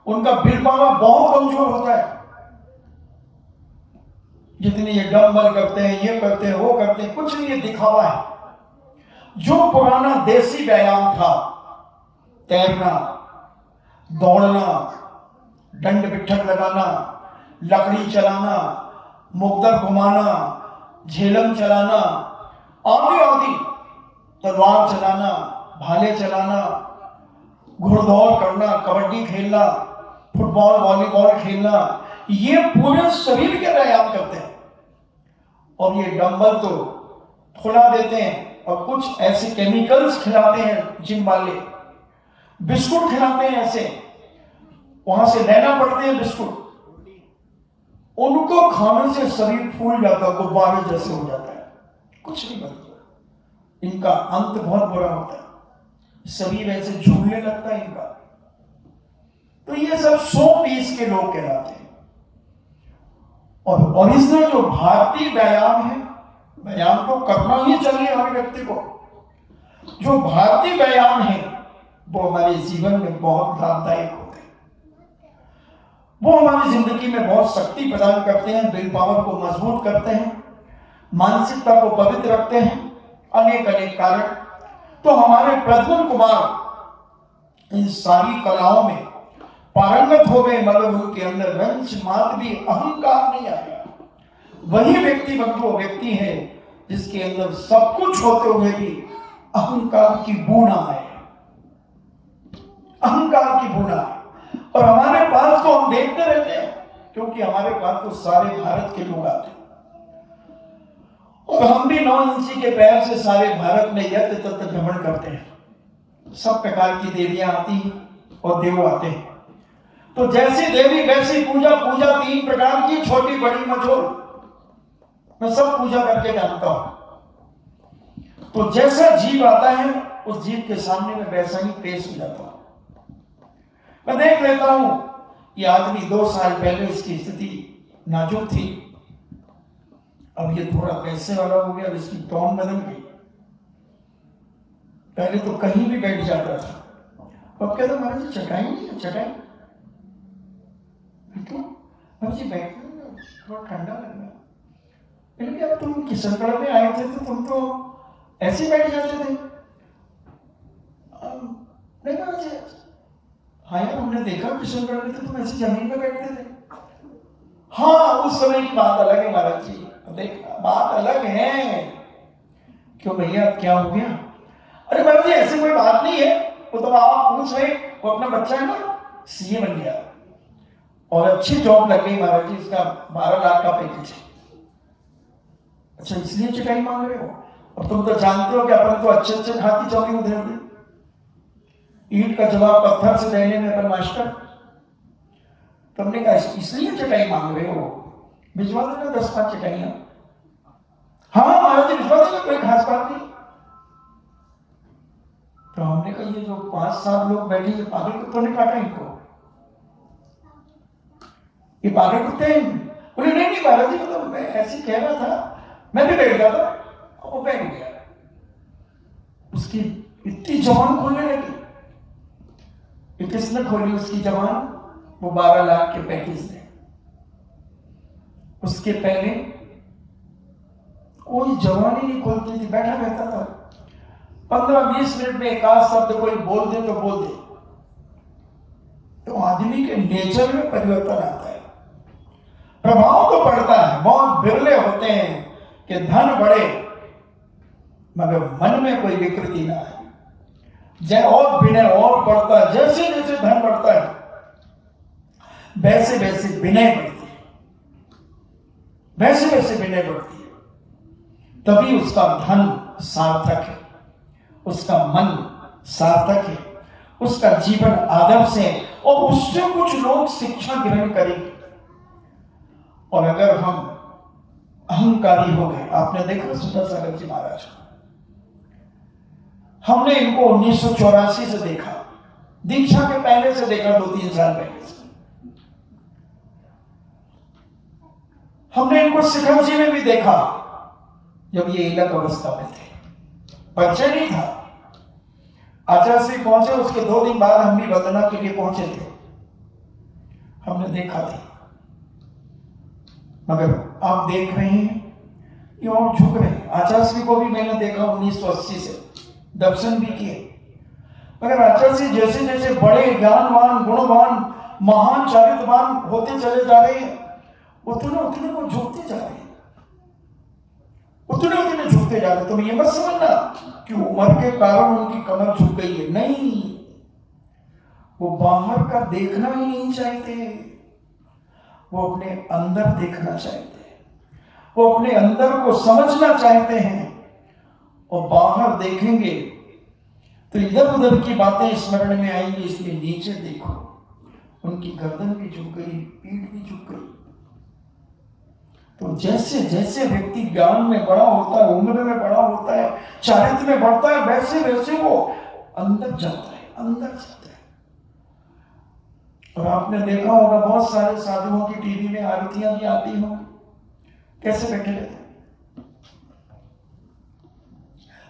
उनका विल पावर बहुत कमजोर होता है। जितने ये डंबल करते हैं, ये करते हैं, वो करते हैं, कुछ नहीं, ये दिखावा है। जो पुराना देसी व्यायाम था, तैरना, दौड़ना, दंड बिठक लगाना, लकड़ी चलाना, मुक्दर घुमाना, झेलम चलाना, आदि आदि, तलवार चलाना, भाले चलाना, घुड़दौड़ करना, कबड्डी खेलना, फुटबॉल वॉलीबॉल खेलना, ये पूरे शरीर के व्यायाम करते हैं। और ये डंबल तो फुला देते हैं और कुछ ऐसे केमिकल्स खिलाते हैं जिम वाले, बिस्कुट खिलाते हैं, ऐसे वहां से लेना पड़ते हैं बिस्कुट, उनको खाने से शरीर फूल जाता है, गुब्बारे जैसे हो जाता है, कुछ नहीं बनता। इनका अंत बहुत बुरा होता है, शरीर ऐसे झूलने लगता है इनका। तो ये सब 120 के लोग कहलाते हैं। और ओरिजिनल जो भारतीय व्यायाम है, व्यायाम तो करना ही चाहिए हर व्यक्ति को। जो भारतीय व्यायाम है वो हमारे जीवन में बहुत लाभदायक होते हैं, वो हमारी जिंदगी में बहुत शक्ति प्रदान करते हैं, विल पावर को मजबूत करते हैं, मानसिकता को पवित्र रखते हैं, अनेक अनेक कारण। तो हमारे प्रद्युम्न कुमार इन सारी कलाओं में पारंगत हो गए, मगर उनके अंदर वंश मात्र भी अहंकार नहीं आया। वही व्यक्ति व्यक्ति है जिसके अंदर सब कुछ होते हुए भी अहंकार की बूना है, अहंकार की बूना है। और हमारे पास तो हम देखते रहते हैं, क्योंकि हमारे पास तो सारे भारत के लोग आते हैं और हम भी 9 इंची के पैर से सारे भारत में यत्र तत्र भ्रमण करते हैं। सब प्रकार की देवियां आती हैं और देव आते हैं। तो जैसी देवी वैसी पूजा, पूजा 3 प्रकार की, छोटी बड़ी मझोल, मैं सब पूजा करके जानता हूं। तो जैसा जीव आता है उस जीव के सामने में वैसा ही पेश हो जाता हूं। मैं देख लेता हूं ये आदमी 2 साल पहले इसकी स्थिति नाजुक थी, अब ये थोड़ा पैसे वाला हो गया, अब इसकी टोन बदल गई। पहले तो कहीं भी बैठ जाता था, अब कहता महाराज जी चटाई नहीं है, चटाई तो जी बैठना, थोड़ा ठंडा लग रहा। मैंने कहा तुम किशनगढ़ में आए थे तो तुम तो ऐसे बैठ जाते थे। नहीं कहा जी, हाँ यार हमने देखा किशनगढ़ में तो तुम ऐसी जमीन में बैठते थे। हाँ उस समय की बात अलग है महाराज जी, देख बात अलग है। क्यों भैया क्या हो गया? अरे महाराज जी ऐसी कोई बात नहीं है, वो तो आप पूछ रहे, वो अपना बच्चा है ना सीए बन गया और अच्छी जॉब लग गई महाराज जी, इसका 12 लाख का पैकेज है। अच्छा इसलिए चटाई मांग रहे हो? अब तुम तो जानते हो कि अपन तो अच्छे अच्छे खाती चौकी उधेड़ दे, ईंट का जवाब पत्थर से देने में अपन मास्टर। तुमने कहा इसलिए चटाई मांग रहे हो, भिजवा देना 10-5 चटाइयां। हाँ महाराज जी भिजवा देना, कोई खास बात नहीं। तो हमने कहा ये जो 5-7 लोग बैठे ये पागल कुत्तों ने काटा इनको, ये पागल कुत्ते हैं। बोले नहीं नहीं महाराज जी, मतलब मैं ऐसे कह रहा था, मैं भी बैठ गया था, वो बैठ गया। उसकी इतनी जबान खोलने लगी। किसने खोली उसकी जबान? वो 12 लाख के पैकेज ने। उसके पहले कोई जवान ही नहीं खोलती थी, बैठा रहता था। 15-20 मिनट में एक आध शब्द कोई बोल दे तो बोल दे, तो आदमी के नेचर में परिवर्तन आता है, प्रभाव तो पड़ता है। बहुत बिरले होते हैं कि धन बढ़े मगर मन में कोई विकृति ना आए। जय और विनय और बढ़ता है, जैसे जैसे धन बढ़ता है वैसे वैसे विनय बढ़ती है, वैसे वैसे विनय बढ़ती है। तभी उसका धन सार्थक है, उसका मन सार्थक है, उसका जीवन आदर्श है और उससे कुछ लोग शिक्षा ग्रहण करेंगे। और अगर हम अहंकारी हो गए, आपने देखा सुधा सागर जी महाराज, हमने इनको 1984 से देखा, दीक्षा के पहले से देखा, 2-3 साल पहले से हमने इनको शिखर जी में भी देखा, जब ये इलक अवस्था में थे, परिचय नहीं था। आचार्य श्री पहुंचे, उसके 2 दिन बाद हम भी वंदना के लिए पहुंचे थे, हमने देखा था। मगर आप देख रहे हैं ये और झुक रहे हैं। आचार्य श्री को भी मैंने देखा 1980 से, दर्शन भी किए, मगर आचार्य श्री जैसे जैसे बड़े ज्ञानवान, गुणवान, महान, चारित्रवान होते चले जा रहे हैं, उतने उतने वो झुकते जा रहे हैं, उतने उतने झुकते जा रहे। तुम ये मत समझना कि उम्र के कारण उनकी कमर झुक गई है, नहीं, वो बाहर का देखना ही नहीं चाहते, वो अपने अंदर देखना चाहते हैं, वो अपने अंदर को समझना चाहते हैं। और बाहर देखेंगे तो इधर उधर की बातें स्मरण में आएंगी, इसलिए नीचे देखो, उनकी गर्दन भी झुक गई, पीठ भी झुक गई। तो जैसे जैसे व्यक्ति ज्ञान में बड़ा होता है, उम्र में बड़ा होता है, चारित्र में बढ़ता है, वैसे वैसे वो अंदर जाता है, अंदर जाता है। और आपने देखा होगा बहुत सारे साधुओं की टीवी में आरतियां भी आती हों, कैसे बैठे रहते हैं।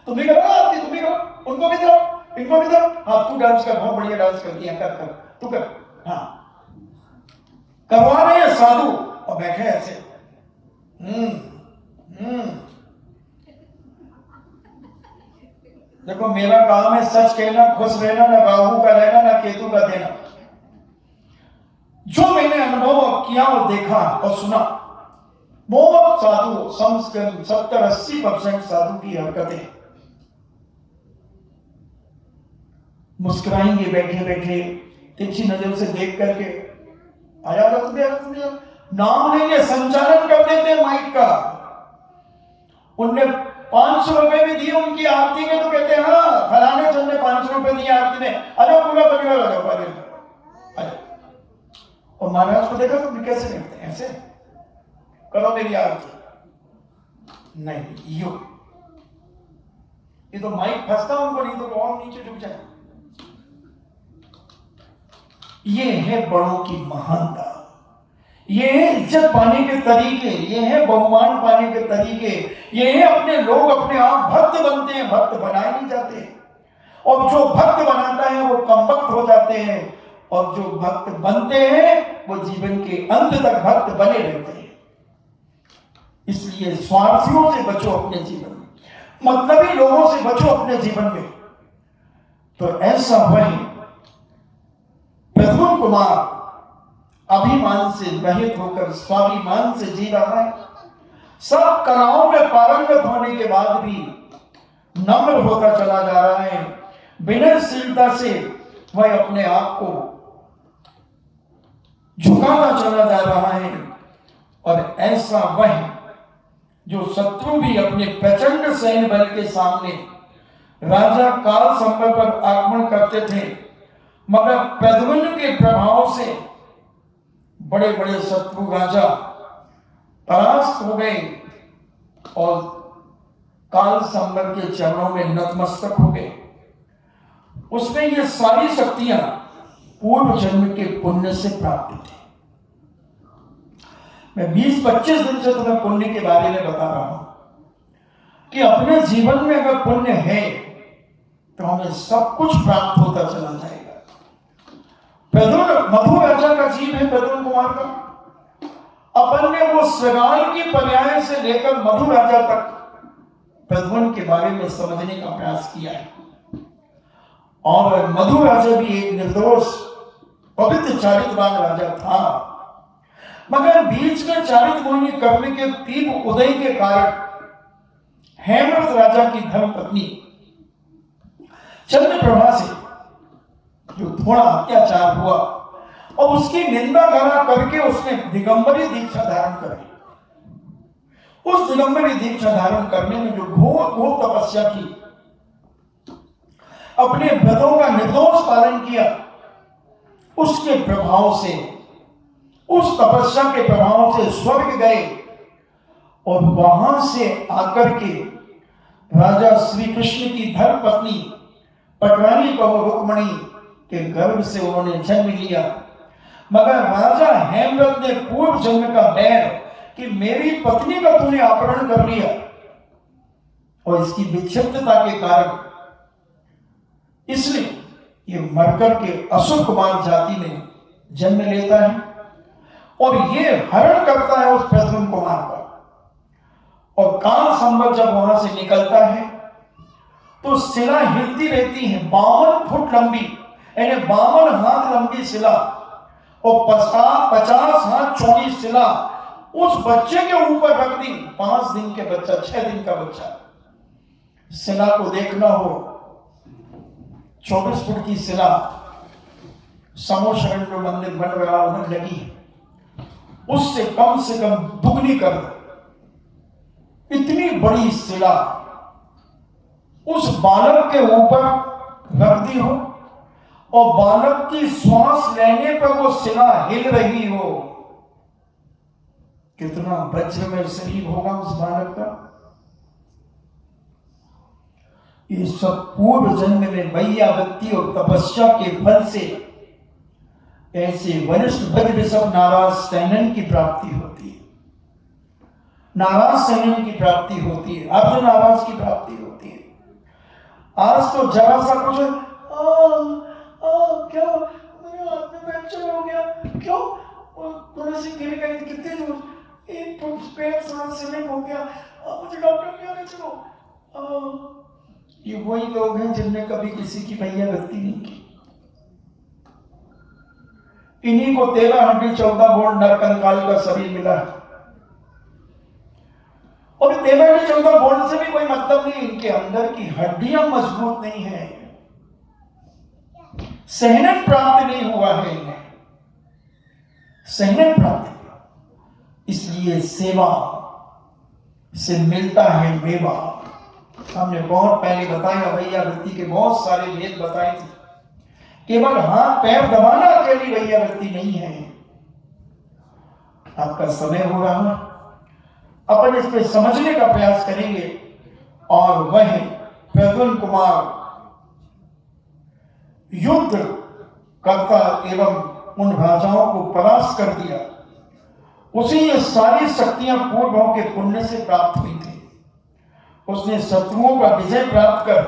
तुम भी करो आरती, तुम भी करो, उनको भी दो, इनको भी दो। हाँ तू डांस कर, बहुत बढ़िया डांस करती है, कर कर, तू कर। हाँ करवा रहे हैं साधु और बैठे ऐसे। देखो मेरा काम है सच कहना, खुश रहना, ना राहु का रहना, ना केतु का देना। जो मैंने अनुभव किया और देखा और सुना, बहुत साधु, 70-80% साधु की हरकतें मुस्कुराएंगे बैठे बैठे, तिरछी नजर से देख करके, आया तुम्हें नाम लेंगे, संचालन कर देते माइक का। उनने 500 रुपए भी दिए उनकी आरती में, तो कहते हैं हाँ फलाने चंद ने 500 रुपए दिए आरती में, अरे पूरा परिवार आ जाओ। और महाराज को देखा तुम कैसे करते हैं, ऐसे करो मेरी आरती, नहीं यो, ये तो माइक फंसता उनको, नहीं तो और नीचे झुक जाए। ये है बड़ों की महानता, ये है इज्जत पाने के तरीके, ये है बहुमान पाने के तरीके, ये है अपने लोग अपने आप भक्त बनते हैं, भक्त बनाए नहीं जाते। और जो भक्त बनाता है वो कमबख्त हो जाते हैं, और जो भक्त बनते हैं वो जीवन के अंत तक भक्त बने रहते हैं। इसलिए स्वार्थियों से बचो अपने जीवन में, मतलबी लोगों से बचो अपने जीवन में। तो ऐसा वही प्रद्युम्न कुमार अभिमान से रहित होकर स्वाभिमान से जी रहा है। सब कलाओं में पारंगत होने के बाद भी नम्र होता चला जा रहा है, विनयशीलता से वह अपने आप को झुकाता चला जा रहा है। और ऐसा वह जो शत्रु भी अपने प्रचंड सैन्य बल के सामने राजा काल संभव पर आक्रमण करते थे, मगर प्रद्युम्न के प्रभाव से बड़े बड़े शत्रु राजा परास्त हो गए और काल संभव के चरणों में नतमस्तक हो गए। उसमें ये सारी शक्तियां पूर्व जन्म के पुण्य से प्राप्त थी। मैं 20-25 दिन से तुम्हें पुण्य के बारे में बता रहा हूं कि अपने जीवन में अगर पुण्य है तो हमें सब कुछ प्राप्त होता चला जाएगा। प्रद्युम्न मधु राजा का जीव है, प्रद्युम्न कुमार का। अपन ने वो सगाल की पर्याय से लेकर मधु राजा तक प्रद्युम्न के बारे में समझने का प्रयास किया है। और मधु राजा भी एक निर्दोष पवित्र चारित्रवान राजा था, मगर बीच में चारित्र मोहिनी कर्म के तीव्र उदय के कारण हेमवत राजा की धर्म पत्नी चंद्रप्रभा से जो थोड़ा अत्याचार हुआ और उसकी निंदा गाना करके उसने दिगंबरी दीक्षा धारण करी। उस दिगंबरी दीक्षा धारण करने में जो घोर तपस्या की, अपने व्रतों का निर्दोष पालन किया, उसके प्रभाव से, उस तपस्या के प्रभाव से स्वर्ग गए और वहां से आकर के राजा श्री कृष्ण की धर्म पत्नी पटरानी कहो रुक्मणी के गर्भ से उन्होंने जन्म लिया। मगर राजा हेमवत ने पूर्व जन्म का बैर कि मेरी पत्नी का तूने अपहरण कर लिया, और इसकी विक्षिप्तता के कारण इसलिए ये मरकर के असुर कुमार जाति में जन्म लेता है और ये हरण करता है उस प्रद्युम्न कुमार का। और काल संवत जब वहां से निकलता है तो शिला हिलती रहती है, 52 फुट लंबी, यानी 52 हाथ लंबी शिला और 50 हाथ चौड़ी शिला उस बच्चे के ऊपर रख दी। 5 दिन के बच्चा, 6 दिन का बच्चा। शिला को देखना हो, 24 फुट की शिला समोशरण जो मंदिर बन रहा उधर लगी, उससे कम दुगनी कर दो। इतनी बड़ी शिला उस बालक के ऊपर रख दी हो और बालक की श्वास लेने पर वो शिला हिल रही हो, कितना वज्र में शरीर होगा उस बालक का। ये सब पूर्व जन्म में वैयावृत्ति और तपस्या के फल से ऐसे वरिष्ठ भद्र ऋषभ नाराज सैनन की प्राप्ति होती है। नाराज सैनन की प्राप्ति होती है, अर्ध नाराज की प्राप्ति होती है। आज तो जरा सा कुछ क्या मेरे हाथ में फ्रैक्चर हो गया, क्यों थोड़ा सी गिर गई, कितने दूर, एक पैर थोड़ा स्लिप हो गया, मुझे डॉक्टर के आने चलो। ये वही लोग हैं जिनने कभी किसी की वैयावृत्ति नहीं की। इन्हीं को 13 हड्डी 14 बोर्ड नरकंकाल का शरीर मिला है। और 13 हड्डी 14 बोर्ड से भी कोई मतलब नहीं, इनके अंदर की हड्डियां मजबूत नहीं है, सहनन प्राप्त नहीं हुआ है इन्हें, सहनन प्राप्त। इसलिए सेवा से मिलता है मेवा। हमने बहुत पहले बताया, वैयावृत्ति के बहुत सारे भेद बताए थे। केवल हाथ पैर दबाना अकेली वैयावृत्ति नहीं है। आपका समय हो रहा है, अपन इस पे समझने का प्रयास करेंगे। और वह प्रद्युम्न कुमार युद्ध करता एवं उन राजाओं को परास्त कर दिया, उसे ये सारी शक्तियां पूर्वों के पुण्य से प्राप्त हुई थी। उसने शत्रुओं का विजय प्राप्त कर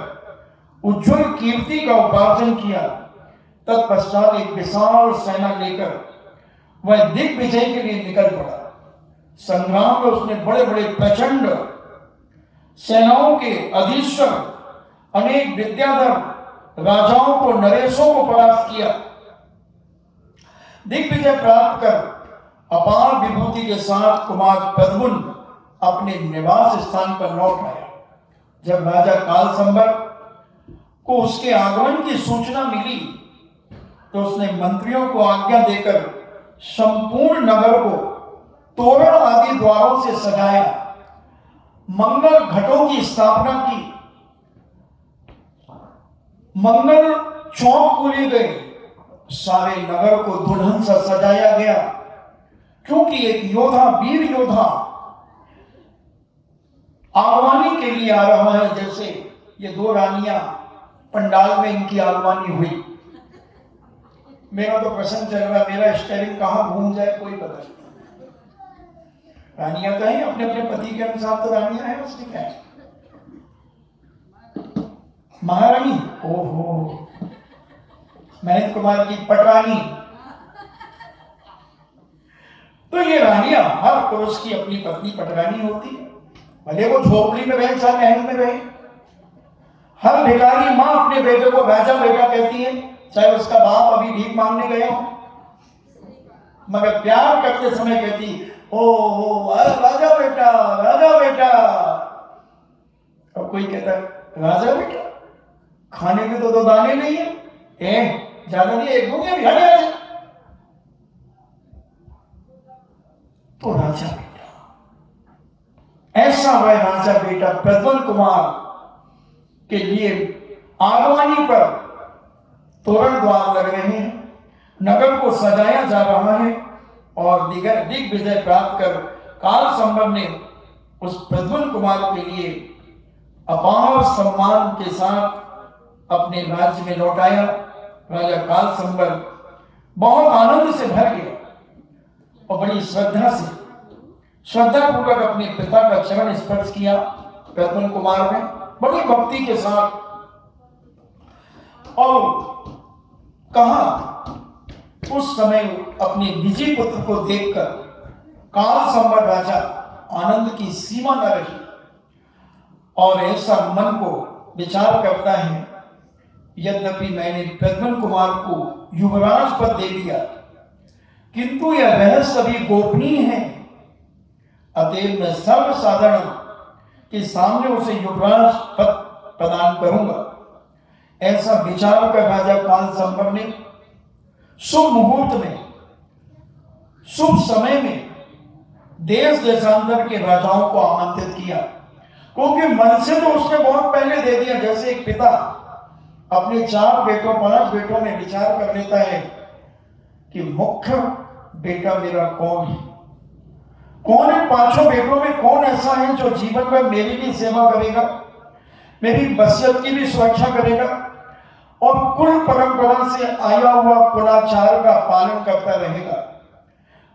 उज्जवल कीर्ति का उपार्जन किया। तत्पश्चात एक विशाल सेना लेकर वह दिग्विजय के लिए निकल पड़ा। संग्राम में उसने बड़े बड़े प्रचंड सेनाओं के अधीश्वर अनेक विद्याधर राजाओं को, नरेशों को परास्त किया। दिग्विजय प्राप्त कर अपार विभूति के साथ कुमार प्रद्युम्न अपने निवास स्थान पर लौट आया। जब राजा काल संवत को उसके आगमन की सूचना मिली तो उसने मंत्रियों को आज्ञा देकर संपूर्ण नगर को तोरण आदि द्वारों से सजाया, मंगल घटों की स्थापना की, मंगल चौक खोले गए, सारे नगर को दुल्हन सा सजाया गया। क्योंकि एक योद्धा, वीर योद्धा आगवानी के लिए आ रहा है। जैसे ये 2 रानियां पंडाल में इनकी आगवानी हुई। मेरा तो प्रश्न चल रहा, मेरा स्टेयरिंग कहाँ घूम जाए कोई पता नहीं। रानियां तो हैं, अपने अपने पति के अनुसार तो रानियां हैं, उसमें क्या है। महारानी, ओहो, महेंद्र कुमार की पटरानी। तो ये रानियां, हर पुरुष की अपनी पत्नी पटरानी होती है, भले वो झोपड़ी में रहे चाहे महल में रहे। हर भिखारी मां अपने बेटे को राजा बेटा कहती है, चाहे उसका बाप अभी भीख मांगने गया हो, मगर प्यार करते समय कहती ओ राजा बेटा, राजा बेटा। और कोई कहता राजा बेटा, खाने के तो दो दाने नहीं है, ज्यादा नहीं, एक दूंगे भी हटे। तो राजा बेटा, ऐसा वह राजा बेटा प्रज्वल कुमार के लिए आगवानी पर तोरण द्वार लग रहे हैं, नगर को सजाया जा रहा है और दिग्विजय प्राप्त कर काल संभव ने उस प्रज्वल कुमार के लिए अपार सम्मान के साथ अपने राज्य में लौटाया। राजा काल संभव बहुत आनंद से भर गया और बड़ी श्रद्धा पूर्वक अपने पिता का चरण स्पर्श किया प्रज्वल कुमार ने, बड़ी भक्ति के साथ। और कहा उस समय अपने निजी पुत्र को देखकर काल संभव राजा आनंद की सीमा न रही और ऐसा मन को विचार करता है, यद्यपि मैंने प्रज्वल कुमार को युवराज पद दे दिया, किंतु यह रहस्य अभी गोपनीय है, अतएव मैं सर्वसाधारण के सामने उसे युवराज पद प्रदान करूंगा। ऐसा विचार कर राजा काल संभव ने शुभ मुहूर्त में, शुभ समय में देश देशांतर के राजाओं को आमंत्रित किया, क्योंकि मन से तो उसने बहुत पहले दे दिया। जैसे एक पिता अपने 4 बेटों 5 बेटों में विचार कर लेता है कि मुख्य बेटा मेरा कौन है, कौन है 5 बेटों में कौन ऐसा है जो जीवन भर मेरी भी सेवा करेगा, मेरी वसीयत की भी सुरक्षा करेगा और कुल परंपरा से आया हुआ कुलाचार का पालन करता रहेगा,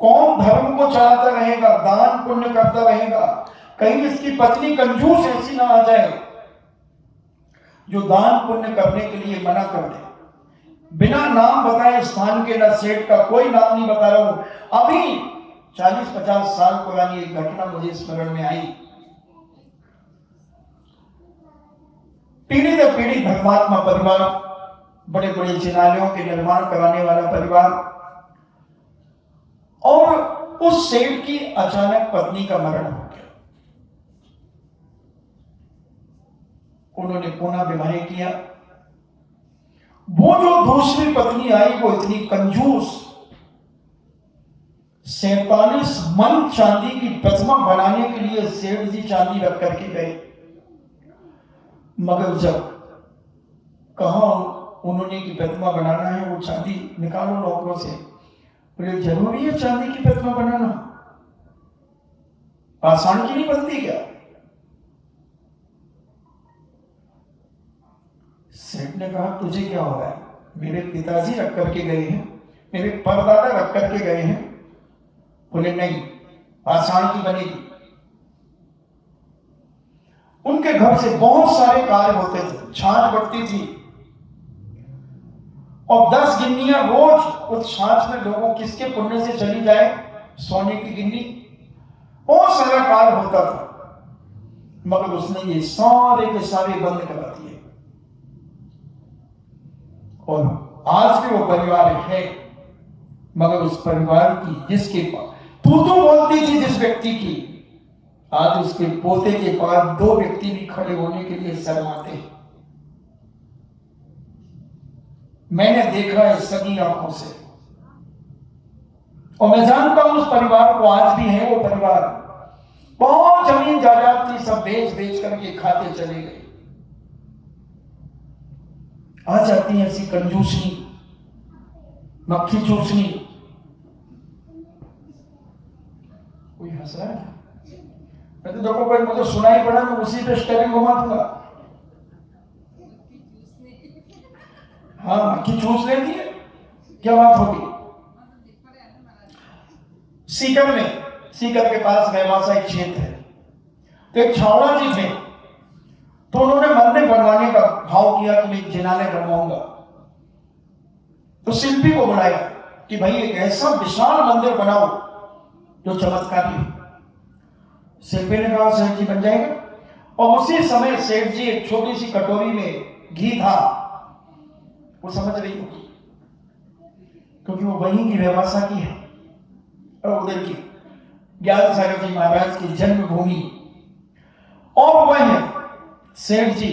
कौन धर्म को चलाता रहेगा, दान पुण्य करता रहेगा। कहीं इसकी पत्नी कंजूस ऐसी ना आ जाए जो दान पुण्य करने के लिए मना कर दे। बिना नाम बताए स्थान के, न सेठ का, कोई नाम नहीं बता रहा हूं। अभी 40-50 साल पुरानी एक घटना मुझे स्मरण में आई। पीढ़ी दर पीढ़ी धर्मात्मा परिवार, बड़े बड़े जिनालयों के निर्माण कराने वाला परिवार, और उस सेठ की अचानक पत्नी का मरण हो गया। उन्होंने पुनः विवाह किया। वो जो दूसरी पत्नी आई वो इतनी कंजूस, 47 मन चांदी की प्रतिमा बनाने के लिए सेठ जी चांदी रख करके गए, मगर जब कहा उन्होंने की प्रतिमा बनाना है, वो चांदी निकालो नौकरों से, बोले जरूरी है चांदी की प्रतिमा बनाना, पाषाण की नहीं बनती क्या? सेठ ने कहा तुझे क्या हो रहा है, मेरे पिताजी रख करके गए हैं, मेरे परदादा रख करके गए हैं। बोले नहीं, पाषाण की बनेगी। उनके घर से बहुत सारे कार्य होते थे, छाछ बढ़ती थी और 10 गिन्नियां रोज उस छाछ में लोगों किसके पुण्य से चली जाए, सोने की गिन्नी, बहुत सारा कार्य होता था, मगर उसने ये सारे के सारे बंद करा दिए। और आज भी वो परिवार है, मगर उस परिवार की जिसके पास तू बोलती थी जिस व्यक्ति की, आज उसके पोते के पास 2 व्यक्ति भी खड़े होने के लिए शर्माते हैं। मैंने देखा है सभी आंखों से, और मैं जानता हूं उस परिवार को, आज भी है वो परिवार, बहुत जमीन जायदाद थी, सब बेच करके खाते चले गए। आ जाती है ऐसी कंजूसनी, मक्खी चूसनी। कोई हंस रहा है? मैं तो देखो कोई मुझे सुनाई पड़ा, मैं उसी पे स्टेरिंग घुमा दूंगा। हाँ, मक्खी चूस लेती है, क्या बात होगी। सीकर के पास व्यवसायिक क्षेत्र है, तो एक छावड़ा जी थे, तो उन्होंने मंदिर बनवाने का भाव किया कि मैं जिनालय बनवाऊंगा। तो शिल्पी को बुलाया कि भाई एक ऐसा विशाल मंदिर बनाओ जो चमत्कारी हो। शिल्पी ने कहा सेठ जी बन जाएगा। और उसी समय सेठ जी एक छोटी सी कटोरी में घी था, वो समझ रही होगी क्योंकि वो वहीं की व्यवस्था की है, और उधर की ज्ञान सागर जी महाराज की जन्मभूमि। और वह सेठ जी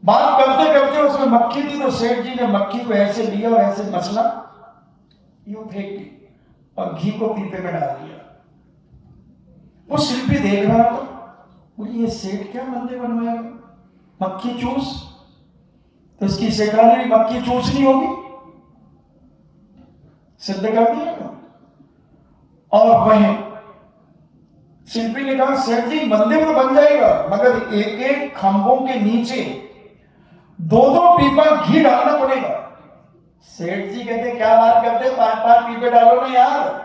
बात करते करते उसमें मक्खी थी, तो सेठ जी ने मक्खी को ऐसे लिया और ऐसे मसला, यूं फेंक दी और घी को पीपे में डाल दिया। वो शिल्पी देख रहा था, बोली ये सेठ क्या मंदिर बनवाएगा, मक्खी चूस, तो इसकी सेठानी मक्खी चूसनी होगी, सिद्ध कर दिया। और वह शिल्पी ने कहा सेठ जी मंदिर तो बन जाएगा, मगर एक एक खंभों के नीचे दो पीपा घी डालना पड़ेगा। सेठ जी कहते क्या बात करते, 5 पीपे डालो ना यार,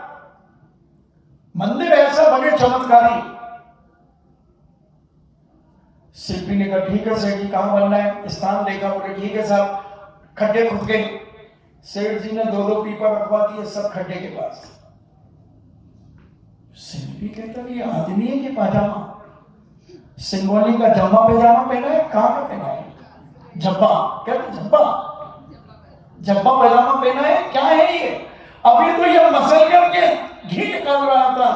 मंदिर ऐसा बने चमत्कारी। शिल्पी ने कहा ठीक है सेठ जी, कहां बनना है, स्थान देखा, बोले ठीक है साहब। खड्डे खुद गए, सेठ जी ने 2 पीपा रखवा दिए सब खड्डे के पास। शिल्पी कहता ये आदमी है कि पाजामा, सिंगोली का जम्मा पैजामा पहना है, कहां का पहना है, जब्बा, कहते जब्बा पैजामा पहना है, क्या है ये। अभी तो ये मसल करके घी निकाल रहा था,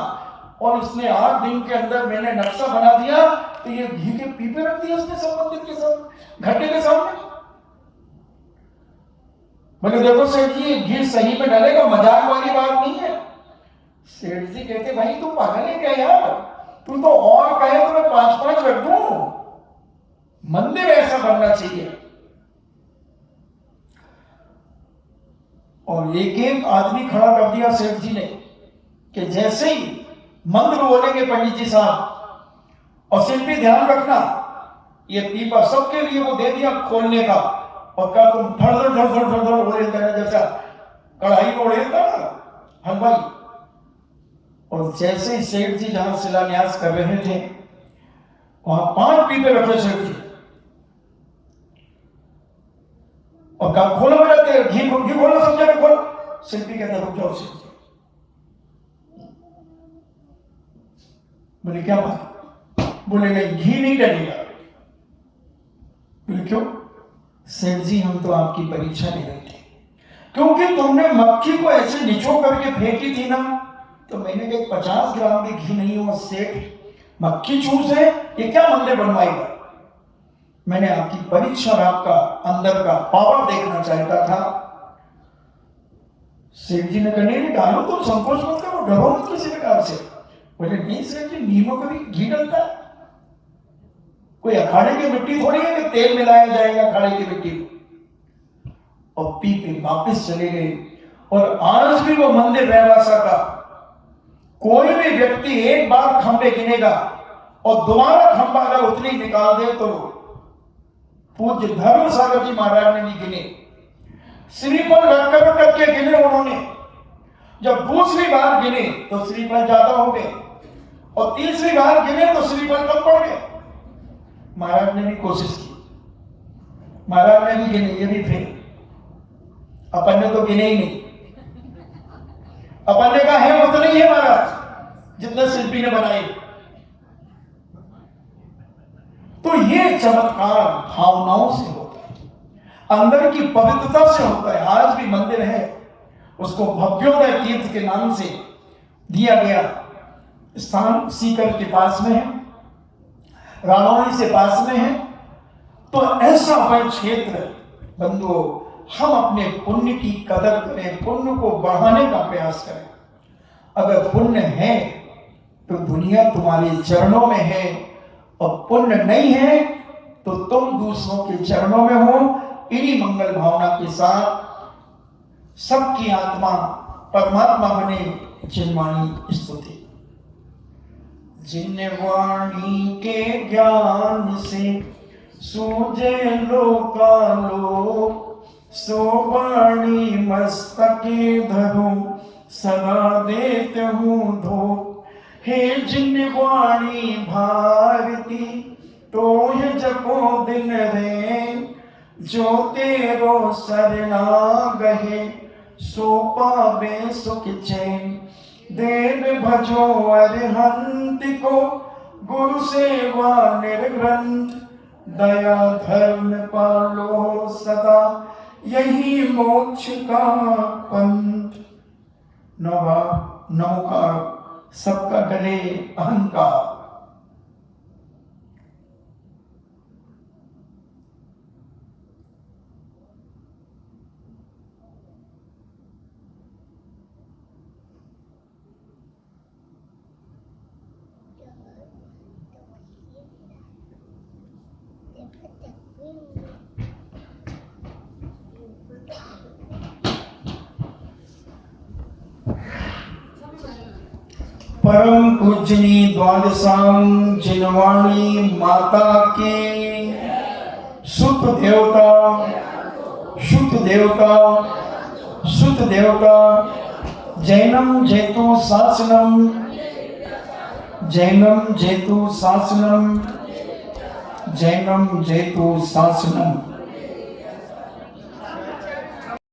और इसने 8 दिन के अंदर मैंने नक्शा बना दिया, तो ये घी के पीपे रख दिए उसने सब मंदिर के साथ घटे के सामने। बोले देखो सेठ जी घी सही में डालेगा, मजाक वाली बात नहीं है। सेठ जी कहते भाई तू पागल है क्या यार, तू तो और कहे तो मैं 5 रख दूं, मंदिर ऐसा बनना चाहिए। और एक एक आदमी खड़ा कर दिया सेठ जी ने कि जैसे ही मंत्र बोलेंगे पंडित जी साहब, और शिल्पी ध्यान रखना ये पीपा सबके लिए वो दे दिया खोलने का, और कहा तुम धड़ धड़ धड़ धड़ धड़ हो रहे थे जैसा कढ़ाई को उड़ेता ना हलवाई। और जैसे ही सेठ जी जहां शिलान्यास कर रहे थे वहां 5 पीपे रखे सेठ जी, और कहा खोलो बेटा, घी खोलो, समझा के खोलो। शिल्पी कहता रुक जाओ सेठ जी। बोले क्या बात, बोले नहीं घी नहीं डलेगा। बोले क्यों, सेठ जी हम तो आपकी परीक्षा ले रहे थे, क्योंकि तुमने मक्खी को ऐसे निचोड़ करके फेंकी थी ना, तो मैंने कहा 50 ग्राम भी घी नहीं हो, सेठ मक्खी चूस है, ये क्या मंदिर बनवाएगा। मैंने आपकी परीक्षा और आपका अंदर का पावर देखना चाहता था। सेठ जी ने कहा नहीं डालो, तुम संकोच मत करो, डरो मत किसी प्रकार से। बोले नहीं सेठ जी नीमों का भी घी डलता है, कोई अखाड़े की मिट्टी थोड़ी है कि तेल मिलाया जाएगा अखाड़े की मिट्टी में। और पीपे वापिस चले गए। और आज भी वो मंदिर रहवासा का कोई भी व्यक्ति एक बार खंबे गिनेगा और दोबारा खंबा अगर उतनी निकाल दे, तो पूज्य धर्म सागर जी महाराज ने भी गिने, श्रीफल रख करके गिने उन्होंने। जब दूसरी बार गिने तो श्रीफल ज्यादा हो गए, और तीसरी बार गिने तो श्रीफल कम पड़ गए। महाराज ने भी कोशिश की, महाराज ने भी गिने, ये भी फेल। अपन ने तो गिने ही नहीं, अपन ने कहा है उतना ही है महाराज जितना शिल्पी ने बनाए। तो ये चमत्कार भावनाओं से होता है, अंदर की पवित्रता से होता है। आज भी मंदिर है, उसको भव्योदय तीर्थ के नाम से दिया गया। स्थान सीकर के पास में है, रानौली से पास में है। तो ऐसा वह क्षेत्र बंधुओं, हम अपने पुण्य की कदर करें, पुण्य को बढ़ाने का प्रयास करें। अगर पुण्य है तो दुनिया तुम्हारे चरणों में है, और पुण्य नहीं है तो तुम दूसरों के चरणों में हो। इन्हीं मंगल भावना के साथ सबकी आत्मा परमात्मा बने। जिनवाणी स्तुति। जिनवाणी के ज्ञान से सूझे लोकालोक, सोबाणी मस्तके धरो सदा देत हूँ धो। हे जिन वाणी भारती तो है जपो दिन रे, जो तेरो सरना गहे सो पावे सुख चैन। देव भजो अरहंत को गुरु सेवा निर्ग्रंथ, दया धर्म पालो सदा यही मोक्ष का पंथ। नमोकार सबका डरे अहंकार। परम पूजनी द्वादशांग जिनवाणी माता के सुत देवता शुद्ध देवता शुद्ध देवता जैनम जेतु शासनम जैनम जेतु शासनम जैनम जेतु शासनम।